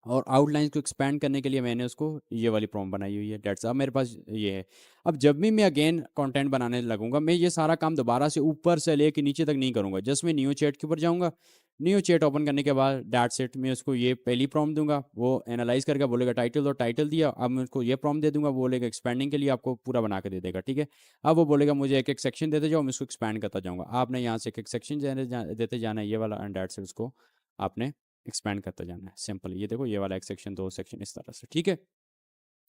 और आउटलाइंस को एक्सपेंड करने के लिए मैंने उसको ये वाली प्रॉम्प्ट बनाई हुई है, डेट्स। अब मेरे पास ये है। अब जब भी मैं अगेन कंटेंट बनाने लगूंगा, मैं ये सारा काम दोबारा से ऊपर से लेके नीचे तक नहीं करूंगा, जस्ट मैं न्यू चैट के ऊपर जाऊंगा, न्यू चैट ओपन करने के बाद डेट्स इट, मैं उसको ये पहली प्रॉम्प्ट दूंगा, वो एनालाइज करके बोलेगा टाइटल दो, टाइटल दिया। अब मैं उसको ये प्रॉम्प्ट दे दूंगा, वो बोलेगा एक्सपेंडिंग के लिए आपको पूरा बना के दे देगा, ठीक है। अब वो बोलेगा मुझे एक एक सेक्शन देते जाओ, मैं उसको एक्सपैंड करता जाऊंगा। आपने यहाँ से एक एक सेक्शन देते जाना है, ये वाला, एंड डेट्स इट, उसको आपने एक्सपैंड करता जाना है, सिंपल। ये देखो, ये वाला एक सेक्शन, 2 सेक्शन, इस तरह से, ठीक है।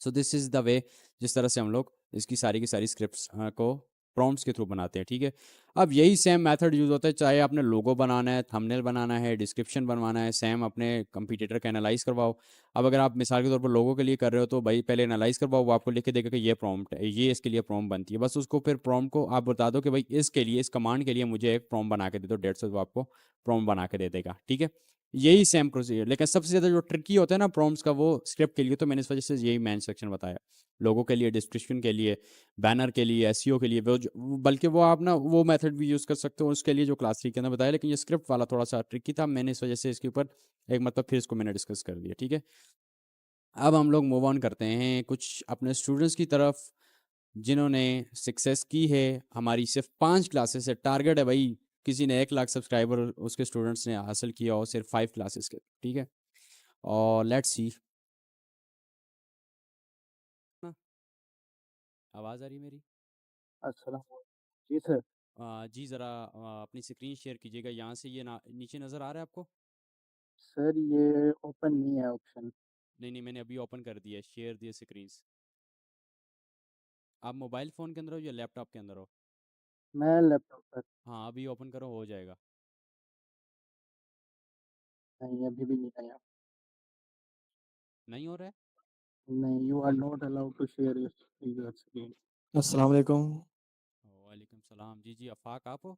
So this is the way जिस तरह से हम लोग इसकी सारी की सारी स्क्रिप्ट्स को प्रॉम्प्ट्स के थ्रू बनाते हैं, ठीक है। अब यही सेम मेथड यूज़ होता है, चाहे आपने लोगो बनाना है, थंबनेल बनाना है, डिस्क्रिप्शन बनवाना है, सेम अपने कंप्यूटर का एनालाइज करवाओ। अब अगर आप मिसाल के तौर पर लोगों के लिए कर रहे हो तो भाई पहले एनालाइज करवाओ, वो आपको लिख के देगा कि ये प्रॉम्प्ट है, ये इसके लिए प्रॉम्प्ट बनती है, बस उसको फिर प्रॉम्प्ट को आप बता दो कि भाई इसके लिए, इस कमांड के लिए मुझे एक प्रॉम्प्ट बना के दे दो, 150, वो आपको प्रॉम्प्ट बना के दे देगा, ठीक है। यही सेम प्रोसीजर, लेकिन सबसे ज़्यादा जो ट्रिकी होता है ना प्रॉम्प्ट्स का, वो स्क्रिप्ट के लिए, तो मैंने इस वजह से यही मेन सेक्शन बताया, लोगों के लिए, डिस्क्रिप्शन के लिए, बैनर के लिए, एसईओ के लिए, बल्कि वो आप ना वो मेथड भी यूज़ कर सकते हो उसके लिए जो क्लास 3 के अंदर बताया। लेकिन ये स्क्रिप्ट वाला थोड़ा सा ट्रिकी था, मैंने इस वजह से इसके ऊपर एक मतलब फिर इसको मैंने डिस्कस कर दिया, ठीक है। अब हम लोग मूव ऑन करते हैं कुछ अपने स्टूडेंट्स की तरफ, जिन्होंने सक्सेस की है। हमारी सिर्फ 5 क्लासेस से टारगेट है भाई, किसी ने 1 लाख सब्सक्राइबर उसके स्टूडेंट्स ने हासिल किया हो सिर्फ 5 क्लासेस के, ठीक है। और लेट्स सी, आवाज़ आ रही है मेरी? अस्सलाम जी सर। जी ज़रा अपनी स्क्रीन शेयर कीजिएगा, यहाँ से ये ना नीचे नज़र आ रहा है आपको? सर ये ओपन नहीं है ऑप्शन। नहीं नहीं, मैंने अभी ओपन कर दिया है, शेयर दिए स्क्रीन्स। आप मोबाइल फ़ोन के अंदर हो या लैपटॉप के अंदर हो? मैं लैपटॉप पर। हाँ, अभी ओपन करो, हो जाएगा। नहीं अभी भी नहीं आया। नहीं हो रहा है? नहीं, you are not allowed to share your screen. अस्सलाम वालेकुम। वालेकुम सलाम। जी जी, आफाक आप हो?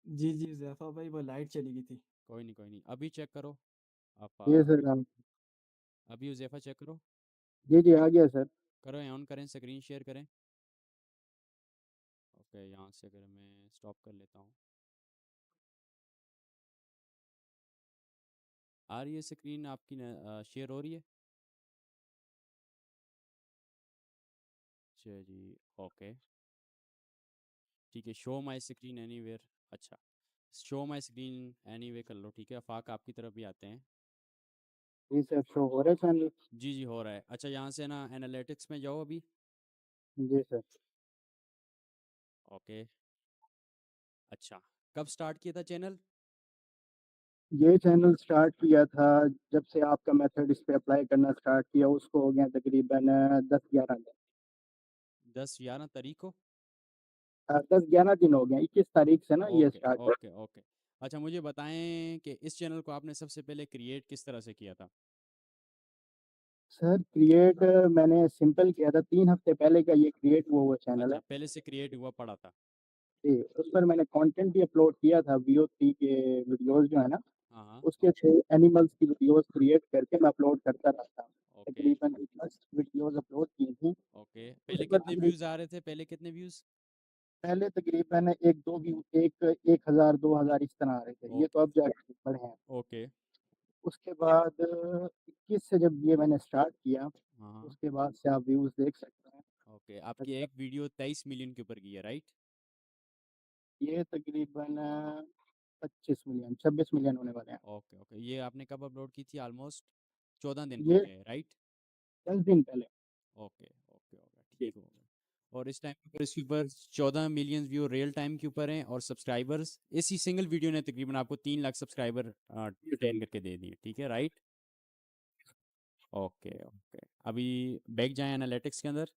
जी जी जैफा भाई वो लाइट चली गई थी। कोई नहीं कोई नहीं, अभी चेक करो। ये आफाक, सर हम। अभी उज़ैफ़ा चेक करो। जी जी आ गया सर। करो, ऑन करें, स्क्रीन शेयर करें। ओके, यहाँ से अगर मैं स्टॉप कर लेता हूँ, आ रही है स्क्रीन आपकी शेयर हो रही है? अच्छा जी, ओके, ठीक है। शो माई स्क्रीन एनीवेयर, अच्छा, शो माई स्क्रीन एनीवे कर लो, ठीक है। आफाक आपकी तरफ भी आते हैं। जी सर शो हो रहा है चैनल। जी जी, हो रहा है। अच्छा, यहाँ से ना एनालिटिक्स में जाओ अभी। जी सर। ओके, अच्छा, कब स्टार्ट किया था चैनल? ये चैनल स्टार्ट किया था जब से आपका मेथड इस पे अप्लाई करना स्टार्ट किया, उसको हो गया तकरीबन 10-11 दिन। 10-11 तारीख को? 10-11 दिन हो गए, 21 तारीख से ना ये ओके स्टार्ट है। Okay okay. अच्छा, मुझे बताएं कि इस चैनल को आपने सबसे पहले क्रिएट किस तरह से किया था? सर क्रिएट मैंने सिंपल किया था, 3 हफ्ते पहले का ये क्रिएट हुआ चैनल अच्छा, है। पहले से क्रिएट हुआ पड़ा था। जी, उस पर मैंने कंटेंट भी अपलोड किया था, VO3 के वीडियोस जो है ना, हाँ हाँ। उसके थ्रू एनिमल्स की वीडियोस क्रिएट करके मैं अपलोड करता रहता हूँ। ओके तकरीबन 10 वीडियोस अपलोड की थी। ओके, उस पहले पर कितने व्यूज़ आ रहे थे, पहले कितने व्यूज़? पहले तकरीबन 1-2 व्यू 1000 2000 इस तरह आ रहे थे। ये ओके तो अब जाके बढ़े हैं। ओके। उसके बाद 21 से जब ये मैंने स्टार्ट किया, हाँ हाँ। उसके बाद से आप व्यूज़ देख सकते हैं। ओके, आपकी अच्छा, एक वीडियो 23 मिलियन के ऊपर गई है, राइट? ये तकरीबन 25 मिलियन 26 मिलियन होने वाले हैं। ओके ओके, ये आपने कब अपलोड की थी? ऑलमोस्ट 14 दिन हो ये गए, राइट? 10 दिन पहले। ओके ओके ओके, ठीक हो गया। और इस टाइम के ऊपर इसके ऊपर 14 मिलियन व्यू रियल टाइम के ऊपर हैं, और सब्सक्राइबर्स इसी सिंगल वीडियो ने तकरीबन आपको 3 लाख सब्सक्राइबर अटेन करके दे दिए, ठीक है, राइट? Okay okay. अभी बैक जाएं एनालिटिक्स के अंदर।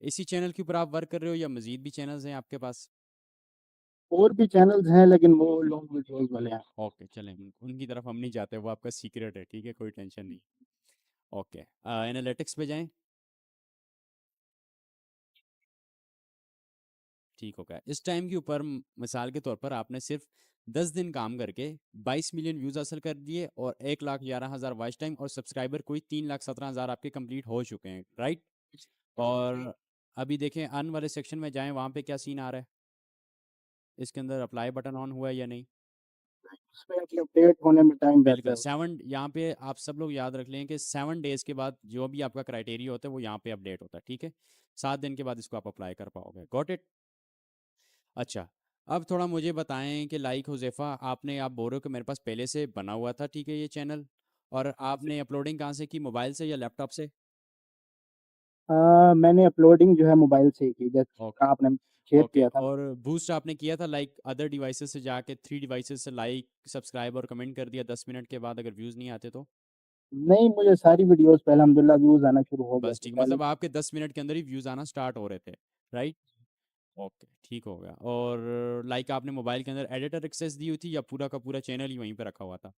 इसी चैनल के ऊपर आप वर्क कर रहे हो या मजीद भी चैनल्स हैं आपके पास? और भी चैनल्स हैं लेकिन वो लॉन्ग वीडियोज़ वाले हैं। ओके, चलें उनकी तरफ हम नहीं जाते, वो आपका सीक्रेट है, ठीक है, कोई टेंशन नहीं। ओके, एनालिटिक्स पे जाएं। ठीक हो गया। इस टाइम के ऊपर मिसाल के तौर पर आपने सिर्फ 10 दिन काम करके 22 मिलियन व्यूज हासिल कर दिए, और 1,11,000 वॉच टाइम, और सब्सक्राइबर कोई 3,17,000 आपके कंप्लीट हो चुके हैं, राइट? और अभी देखें अर्न वाले सेक्शन में जाएं, वहाँ पे क्या सीन आ रहा है? इसके अंदर अप्लाई बटन ऑन हुआ है या नहीं? उसमें अभी अपडेट होने में टाइम रहता बिल्कुल, है। 7 यहाँ पे आप सब लोग याद रख लें कि 7 डेज के बाद जो भी आपका क्राइटेरिया होता है वो यहाँ पे अपडेट होता है, ठीक है? 7 दिन के बाद इसको आप अप्लाई कर पाओगे। Got it? अच्छा, अब थोड़ा मुझे बताएं कि लाइक हुज़ैफ़ा, आपने आप बोल रहे हो कि मेरे पास पहले से बना हुआ था, ठीक है, ये चैनल, और आपने अपलोडिंग कहाँ से की, मोबाइल से या लैपटॉप से? मैंने अपलोडिंग जो है मोबाइल से ही की, ओके जैसे आपने शेयर ओके। किया था। और बूस्ट आपने किया था लाइक अदर डिवाइसेस से जाके, 3 डिवाइसेस से लाइक सब्सक्राइब और कमेंट कर दिया 10 मिनट के बाद, अगर व्यूज़ नहीं आते तो? नहीं, मुझे सारी वीडियोज़ पे अल्हम्दुलिल्लाह व्यूज़ आना शुरू हो गए बस थे ठीक, पहले। मतलब आपके 10 मिनट के अंदर ही व्यूज़ आना स्टार्ट हो रहे थे, राइट? ओके, ठीक हो गया। और लाइक आपने मोबाइल के अंदर एडिटर एक्सेस दी हुई थी, या पूरा का पूरा चैनल ही वहीं पे रखा हुआ था?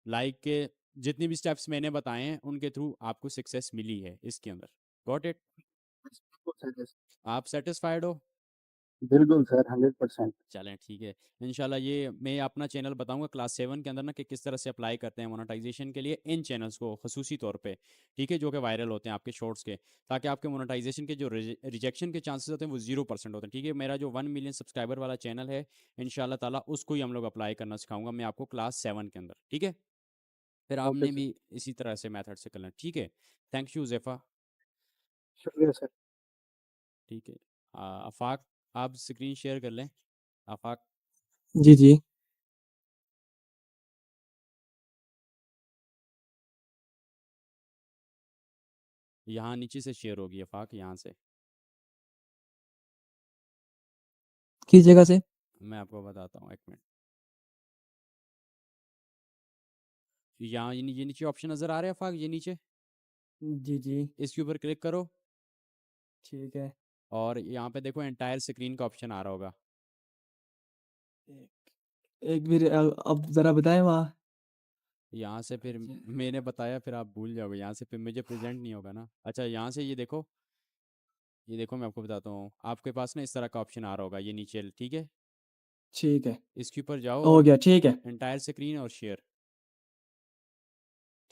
लाइक के जितनी भी स्टेप्स मैंने बताए हैं उनके थ्रू आपको सक्सेस मिली है इसके अंदर। Got it? आप सेटिस्फाइड हो? बिल्कुल सर, 100%। चलें, ठीक है। इंशाल्लाह ये मैं अपना चैनल बताऊंगा क्लास 7 के अंदर ना, कि किस तरह से अप्लाई करते हैं मोनेटाइजेशन के लिए इन चैनल्स को खसूसी तौर पे, ठीक है, जो कि वायरल होते हैं आपके शॉर्ट्स के, ताकि आपके मोनेटाइजेशन के जो रिजेक्शन के चांसेस होते हैं वो 0% होते हैं, ठीक है? मेरा जो 1 मिलियन सब्सक्राइबर वाला चैनल है, इंशाल्लाह ताला उसको ही हम लोग अप्लाई करना सिखाऊंगा मैं आपको क्लास 7 के अंदर, ठीक है? फिर ओके आपने सर, भी इसी तरह से मेथड से करना, ठीक है? Thank you Zefa. शुक्रिया सर। ठीक है। आफाक, आप स्क्रीन शेयर कर लें। आफाक, जी, जी। यहाँ नीचे से शेयर होगी आफाक, यहाँ से। किस जगह से? मैं आपको बताता हूँ, एक मिनट। यहाँ ये नीचे ऑप्शन नज़र आ रहे हैं आफाक, ये नीचे, जी, जी। इसके ऊपर क्लिक करो, ठीक है। और यहाँ पे देखो एंटायर स्क्रीन का ऑप्शन आ रहा होगा। एक एक फिर अब ज़रा बताएँ वहाँ? यहाँ से फिर अच्छा। मैंने बताया, फिर आप भूल जाओगे, यहाँ से फिर मुझे प्रेजेंट नहीं होगा ना। अच्छा, यहाँ से ये देखो, ये देखो, मैं आपको बताता हूँ, आपके पास ना इस तरह का ऑप्शन आ रहा होगा, ये नीचे, ठीक है? ठीक है। इसके ऊपर जाओ हो और गया, ठीक है। एंटायर स्क्रीन और शेयर,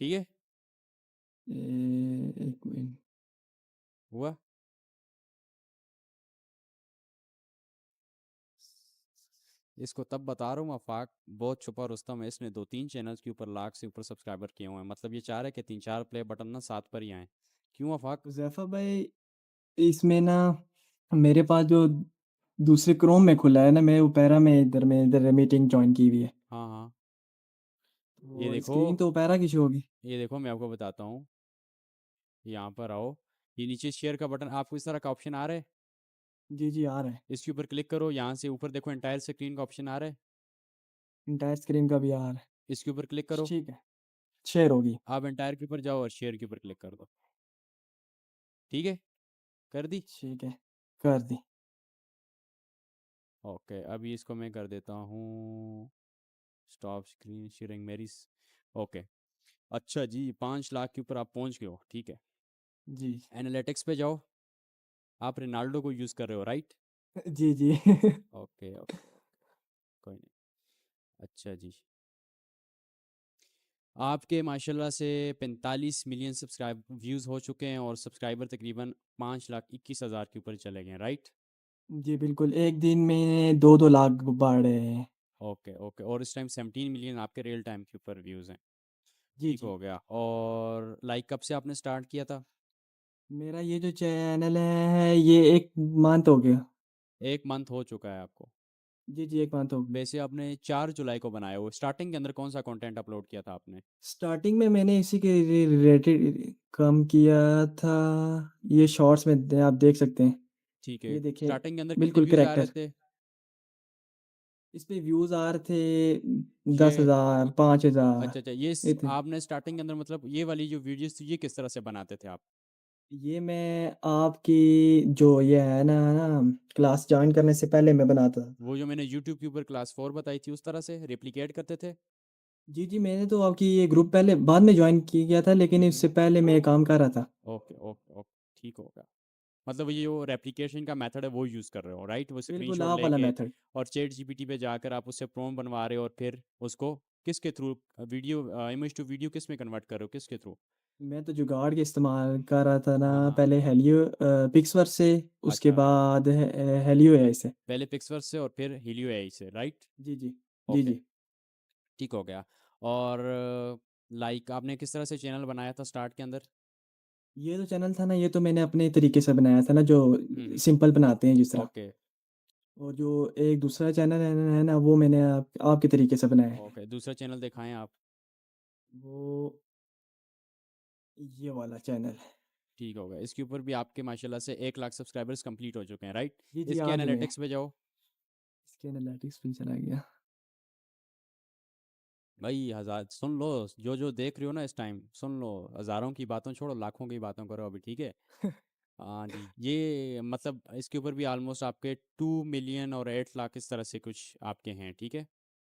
ठीक है? 1 मिनट। हुआ? इसको तब बता रहा हूँ आफाक, बहुत छुपा रुस्तम है, इसने 2-3 चैनल्स के ऊपर लाख से ऊपर सब्सक्राइबर किए हुए हैं, मतलब ये चाह रहा है कि 3-4 प्ले बटन ना साथ पर ही आए। क्यों आफाक? हुज़ैफ़ा भाई, इसमें ना मेरे पास जो दूसरे क्रोम में खुला है ना, मैं ओपेरा में इधर मीटिंग जॉइन की हुई है। हाँ हाँ, ये वो देखो, स्क्रीन तो ओपेरा की शो होगी। ये देखो, मैं आपको बताता हूँ, यहाँ पर आओ, ये नीचे शेयर का बटन आपको इस तरह का ऑप्शन आ रहा है, जी, जी, आ रहा है। इसके ऊपर क्लिक करो, यहाँ से ऊपर देखो एंटायर स्क्रीन का ऑप्शन आ रहा है, एंटायर स्क्रीन का भी आ रहा है। इसके ऊपर क्लिक करो। ठीक है, शेयर होगी। आप एंटायर के ऊपर जाओ और शेयर के ऊपर क्लिक कर दो, ठीक है? कर दी? ठीक है, कर दी। ओके, अभी इसको मैं कर देता हूँ स्टॉप स्क्रीन शेयरिंग मेरी। ओके, अच्छा जी, 5 लाख के ऊपर आप पहुंच गए हो, ठीक है? जी। एनालिटिक्स पे जाओ। आप रोनाल्डो को यूज़ कर रहे हो, राइट? जी, जी। ओके ओके, कोई नहीं। अच्छा जी, आपके माशाल्लाह से 45 मिलियन सब्सक्राइब व्यूज़ हो चुके हैं और सब्सक्राइबर तकरीबन 5,21,000 के ऊपर चले गए हैं, राइट? जी, बिल्कुल, एक दिन में 2-2 लाख बढ़ रहे हैं। ओके, ओके, और इस टाइम 17 मिलियन आपके रियल टाइम के ऊपर व्यूज़ हैं। जी, ठीक जी। हो गया। और लाइक कब से आपने स्टार्ट किया था? मेरा ये जो चैनल है, ये 1 मंथ हो गया। 1 मंथ हो चुका है आपको। जी, जी, 1 मंथ हो गया। वैसे आपने 4 जुलाई को बनाया हुआ, स्टार्टिंग के अंदर कौन-सा कंटेंट अपलोड किया था आपने? स्टार्टिंग में मैंने इसी के रिलेटेड काम किया था। ये शॉर्ट्स में आप देख सकते हैं। ठीक है। ये देखिए, स्टार्टिंग के अंदर कितने बिल्कुल व्यूज़ आ रहे करैक्टर। थे? इस पे व्यूज़ आ रहे थे ये 10,000 5,000 अच्छा, अच्छा, ये इतने। आपने स्टार्टिंग के अंदर मतलब ये वाली जो वीडियोज़ थी ये किस तरह से बनाते थे आप? ये मैं आपकी जो ये है ना क्लास जॉइन करने से पहले मैं बनाता था। वो जो मैंने यूट्यूब के ऊपर क्लास 4 बताई थी उस तरह से रेप्लिकेट करते थे? जी, जी, मैंने तो आपकी ये ग्रुप पहले बाद में जॉइन की गया था, लेकिन हुँ, इससे हुँ। पहले मैं ये काम कर रहा था। ओके, ओके, ओके, ठीक हो गया। मतलब ये जो रेप्लिकेशन का मेथड है वो यूज़ कर रहे हो, राइट? वो बिल्कुल स्क्रीनशॉट आप वाला लेके मेथड। और चैट जीपीटी पे जाकर आप उससे प्रॉम्प्ट बनवा रहे हो और फिर उसको किसके through video image to video किस में कन्वर्ट कर रहे हो, किसके थ्रू? मैं तो जुगाड़ के इस्तेमाल कर रहा था ना, हाँ, हाँ। पहले हेलियो पिक्सवर्स से, उसके अच्छा, बाद हेलियो एआई से। पहले पिक्सवर्स से और फिर हीलियो एआई से, राइट? जी, जी। जी, ओके, जी। ठीक हो गया। और लाइक आपने किस तरह से चैनल बनाया था स्टार्ट के अंदर? ये जो चैनल था ना, ये तो मैंने अपने तरीके से बनाया था ना, जो हुँ, हुँ। सिंपल बनाते हैं जिस तरह। ओके, और जो एक दूसरा चैनल है ना, वो मैंने आपके तरीके से बनाया है। ओके, दूसरा चैनल दिखाएँ आप। वो ये वाला चैनल। ठीक हो गया। इसके ऊपर भी आपके माशाल्लाह से 1 लाख सब्सक्राइबर्स कंप्लीट हो चुके हैं, राइट? जी, जी, इसके आ चुके हैं। एनालिटिक्स पे जाओ। इसके एनालिटिक्स भी चला गया। भाई हज़ार सुन लो, जो देख रहे हो ना इस टाइम, सुन लो, हज़ारों की बातों छोड़ो, लाखों की बातों करो अभी, ठीक है? हाँ जी, ये मतलब इसके ऊपर भी ऑलमोस्ट आपके 2 मिलियन और 8 लाख इस तरह से कुछ आपके हैं, ठीक है?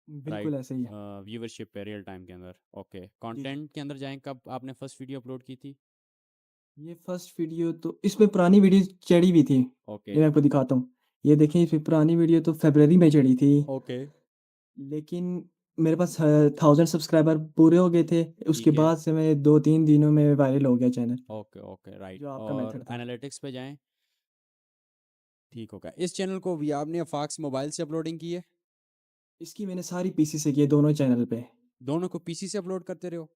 राइट, बिल्कुल ऐसे ही है। व्यूवरशिप पे रियल टाइम के अंदर। ओके, जी, जी। कंटेंट के अंदर जाएँ, कब आपने फर्स्ट वीडियो अपलोड की थी? ये फर्स्ट वीडियो तो इसमें पुरानी वीडियो चढ़ी हुई थी। ओके, ये मैं आपको दिखाता हूँ। ये देखिए, इसमें पुरानी वीडियो तो फ़रवरी में चढ़ी थी। ओके, लेकिन मेरे पास 1000 सब्सक्राइबर पूरे हो गए थे। उसके ठीक है। बाद से मैं 2-3 दिनों में वायरल हो गया चैनल, ओके, ओके, राइट, जो आपका और मेथड था। एनालिटिक्स पे जाएँ, ठीक होगा। इस चैनल को भी आपने अफाक्स मोबाइल से अपलोडिंग की है? इसकी मैंने सारी पीसी से की है दोनों चैनल पे। दोनों को पीसी से अपलोड करते रहे हो?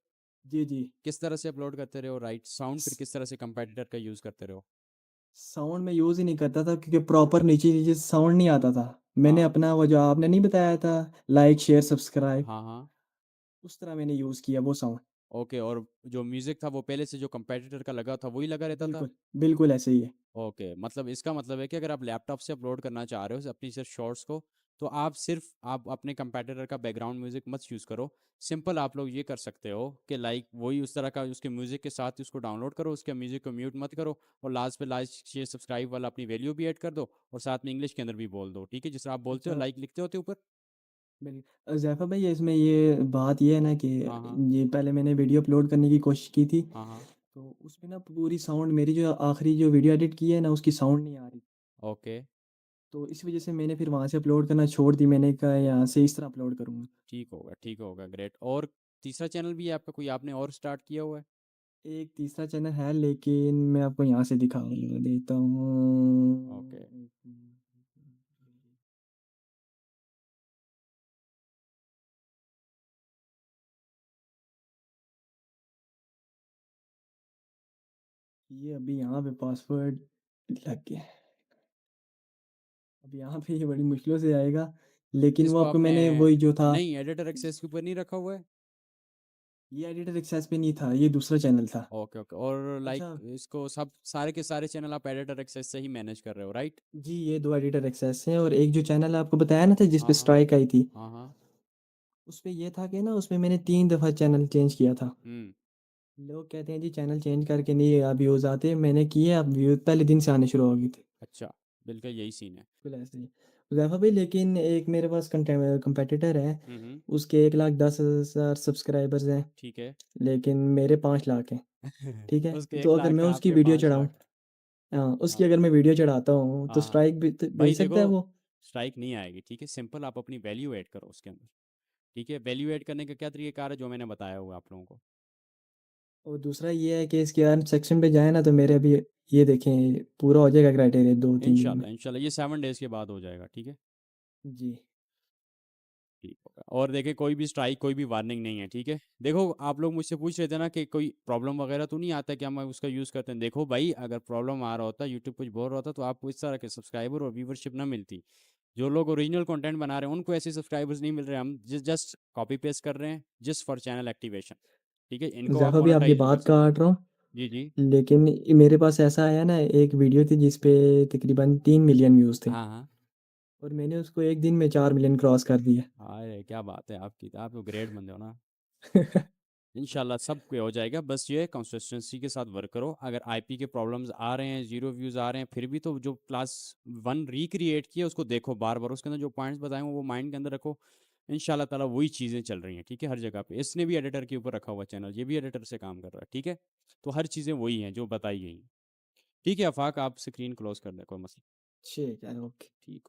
जी, जी। किस तरह से अपलोड करते रहे हो, राइट? साउंड फिर स किस तरह से कंपेटिटर का यूज़ करते रहे हो? साउंड मैं यूज़ ही नहीं करता था, क्योंकि प्रॉपर नीचे-नीचे साउंड नहीं आता था। मैंने हाँ, अपना वो जो आपने नहीं बताया था, लाइक, शेयर, सब्सक्राइब, हाँ, हाँ। उस तरह मैंने यूज़ किया वो साउंड। ओके, और जो म्यूज़िक था वो पहले से जो कंपेटिटर का लगा था वही लगा रहता था? बिल्कुल, बिल्कुल ऐसे ही है। ओके, मतलब इसका मतलब है कि अगर आप लैपटॉप से अपलोड करना चाह रहे हो अपनी सिर्फ शॉर्ट्स को, तो आप अपने कंपेटिटर का बैकग्राउंड म्यूजिक मत यूज़ करो। सिंपल आप लोग ये कर सकते हो कि लाइक वही उस तरह का उसके म्यूजिक के साथ ही उसको डाउनलोड करो, उसके म्यूजिक को म्यूट मत करो, और लास्ट पे लाइक शेयर सब्सक्राइब वाला अपनी वैल्यू भी ऐड कर दो और साथ में इंग्लिश के अंदर भी बोल दो, ठीक है? जिस तरह आप बोलते हो अच्छा, लाइक लिखते होते ऊपर। ज़ैफ़ा भाई, इसमें ये बात ये है ना कि हाँ, हाँ, ये पहले मैंने वीडियो अपलोड करने की कोशिश की थी, हाँ, हाँ। तो उसमें ना पूरी साउंड मेरी जो आखिरी जो वीडियो एडिट की है ना, उसकी साउंड नहीं आ रही। ओके, तो इस वज़ह से मैंने फिर वहाँ से अपलोड करना छोड़ दी। मैंने कहा यहाँ से इस तरह अपलोड करूँगा। ठीक होगा, ग्रेट। और तीसरा चैनल भी है आपका कोई, आपने और स्टार्ट किया हुआ है? एक तीसरा चैनल है, लेकिन मैं आपको यहाँ से दिखा देता हूँ। ओके, ये अभी यहाँ पे पासवर्ड लग गया है। अब यहाँ पे ये बड़ी मुश्किलों से आएगा, लेकिन वो इसको आपको आपने मैंने वही जो था, नहीं एडिटर एक्सेस के ऊपर नहीं रखा हुआ है? ये एडिटर एक्सेस पे नहीं था, ये दूसरा चैनल था। ओके, ओके, और लाइक अच्छा, इसको सब सारे के सारे चैनल आप एडिटर एक्सेस से ही मैनेज कर रहे हो, राइट? जी, ये 2 एडिटर एक्सेस हैं, और एक जो चैनल आपको बताया ना था जिस पे हाँ, हाँ, स्ट्राइक आई थी, हाँ, हाँ। उसपे ये था कि ना, उसमें मैंने 3 दफ़ा चैनल चेंज किया था। हुँ, लोग कहते हैं जी चैनल चेंज करके नहीं अब व्यूज़ आते, मैंने किए, अब व्यूज़ पहले दिन से आने शुरू हो गए थे। अच्छा, बिल्कुल यही सीन है। बिल्कुल ऐसे ही। हुज़ैफ़ा भाई, लेकिन एक मेरे पास कंपेटिटर है, हुँ, हुँ, उसके 1,10,000 सब्सक्राइबर्स हैं, ठीक है। लेकिन मेरे 5 लाख हैं, ठीक है? उसके 1 तो अगर लाख मैं है, उसकी आपके वीडियो 5 चढ़ाऊँ, लाख। हाँ, उसकी हाँ, अगर मैं वीडियो चढ़ाता हूँ, तो हाँ, हाँ। स्ट्राइक भी तो भाई भेज सकता देखो, है वो? स्ट्राइक नहीं आएगी, ठीक है? सिंपल आप अपनी वैल्यू ऐड करो उसके अंदर। ठीक है, वैल्यू ऐड करने का क्या तरीकेकार है जो मैंने बताया हुआ आप लोगों को। और दूसरा ये है कि इसके अर्न सेक्शन पे जाए ना तो मेरे अभी ये देखें पूरा हो जाएगा क्राइटेरिया 2-3 दिन में। इंशाल्लाह इंशाल्लाह ये 7 डेज के बाद हो जाएगा, ठीक है। जी। ठीक होगा। और देखिए कोई भी स्ट्राइक कोई भी वार्निंग नहीं है, ठीक है। देखो आप लोग मुझसे पूछ रहे थे ना कि कोई प्रॉब्लम वगैरह तो नहीं आता कि हम उसका यूज़ करते हैं। देखो भाई अगर प्रॉब्लम आ रहा होता, यूट्यूब कुछ बोल रहा होता, तो आपको इस तरह के सब्सक्राइबर और व्यूवरशिप ना मिलती। जो लोग ओरिजिनल कंटेंट बना रहे हैं उनको ऐसे सब्सक्राइबर्स नहीं मिल रहे, हम जस्ट कॉपी पेस्ट कर रहे हैं जस्ट फॉर चैनल एक्टिवेशन, ठीक है। इनको आप ज़ैफ़ा भी आपकी मोनेटाइज भी कर बात सकते हैं। काट रहा हूँ, जी जी। लेकिन मेरे पास ऐसा आया ना एक वीडियो थी जिस पे तकरीबन 3 मिलियन व्यूज़ थे हाँ हाँ। और मैंने उसको एक दिन में 4 मिलियन क्रॉस कर दिया। अरे क्या बात है आपकी, तो आप तो ग्रेट बंदे हो ना। इंशाल्लाह सब पे हो जाएगा, बस ये कंसिस्टेंसी के साथ वर्क करो। अगर आईपी के प्रॉब्लम्स आ रहे हैं, जीरो व्यूज़ आ रहे हैं, फिर भी तो जो क्लास 1 रिक्रिएट किया उसको देखो बार बार, उसके अंदर जो पॉइंट्स बताए हैं वो माइंड के अंदर रखो। इंशाल्लाह ताला वही चीज़ें चल रही हैं, ठीक है। हर जगह पे इसने भी एडिटर के ऊपर रखा हुआ चैनल, ये भी एडिटर से काम कर रहा है, ठीक है। तो हर चीज़ें वही हैं जो बताई गई हैं, ठीक है। आफाक आप स्क्रीन क्लोज कर दें, कोई मसला। ठीक है, ओके। ठीक।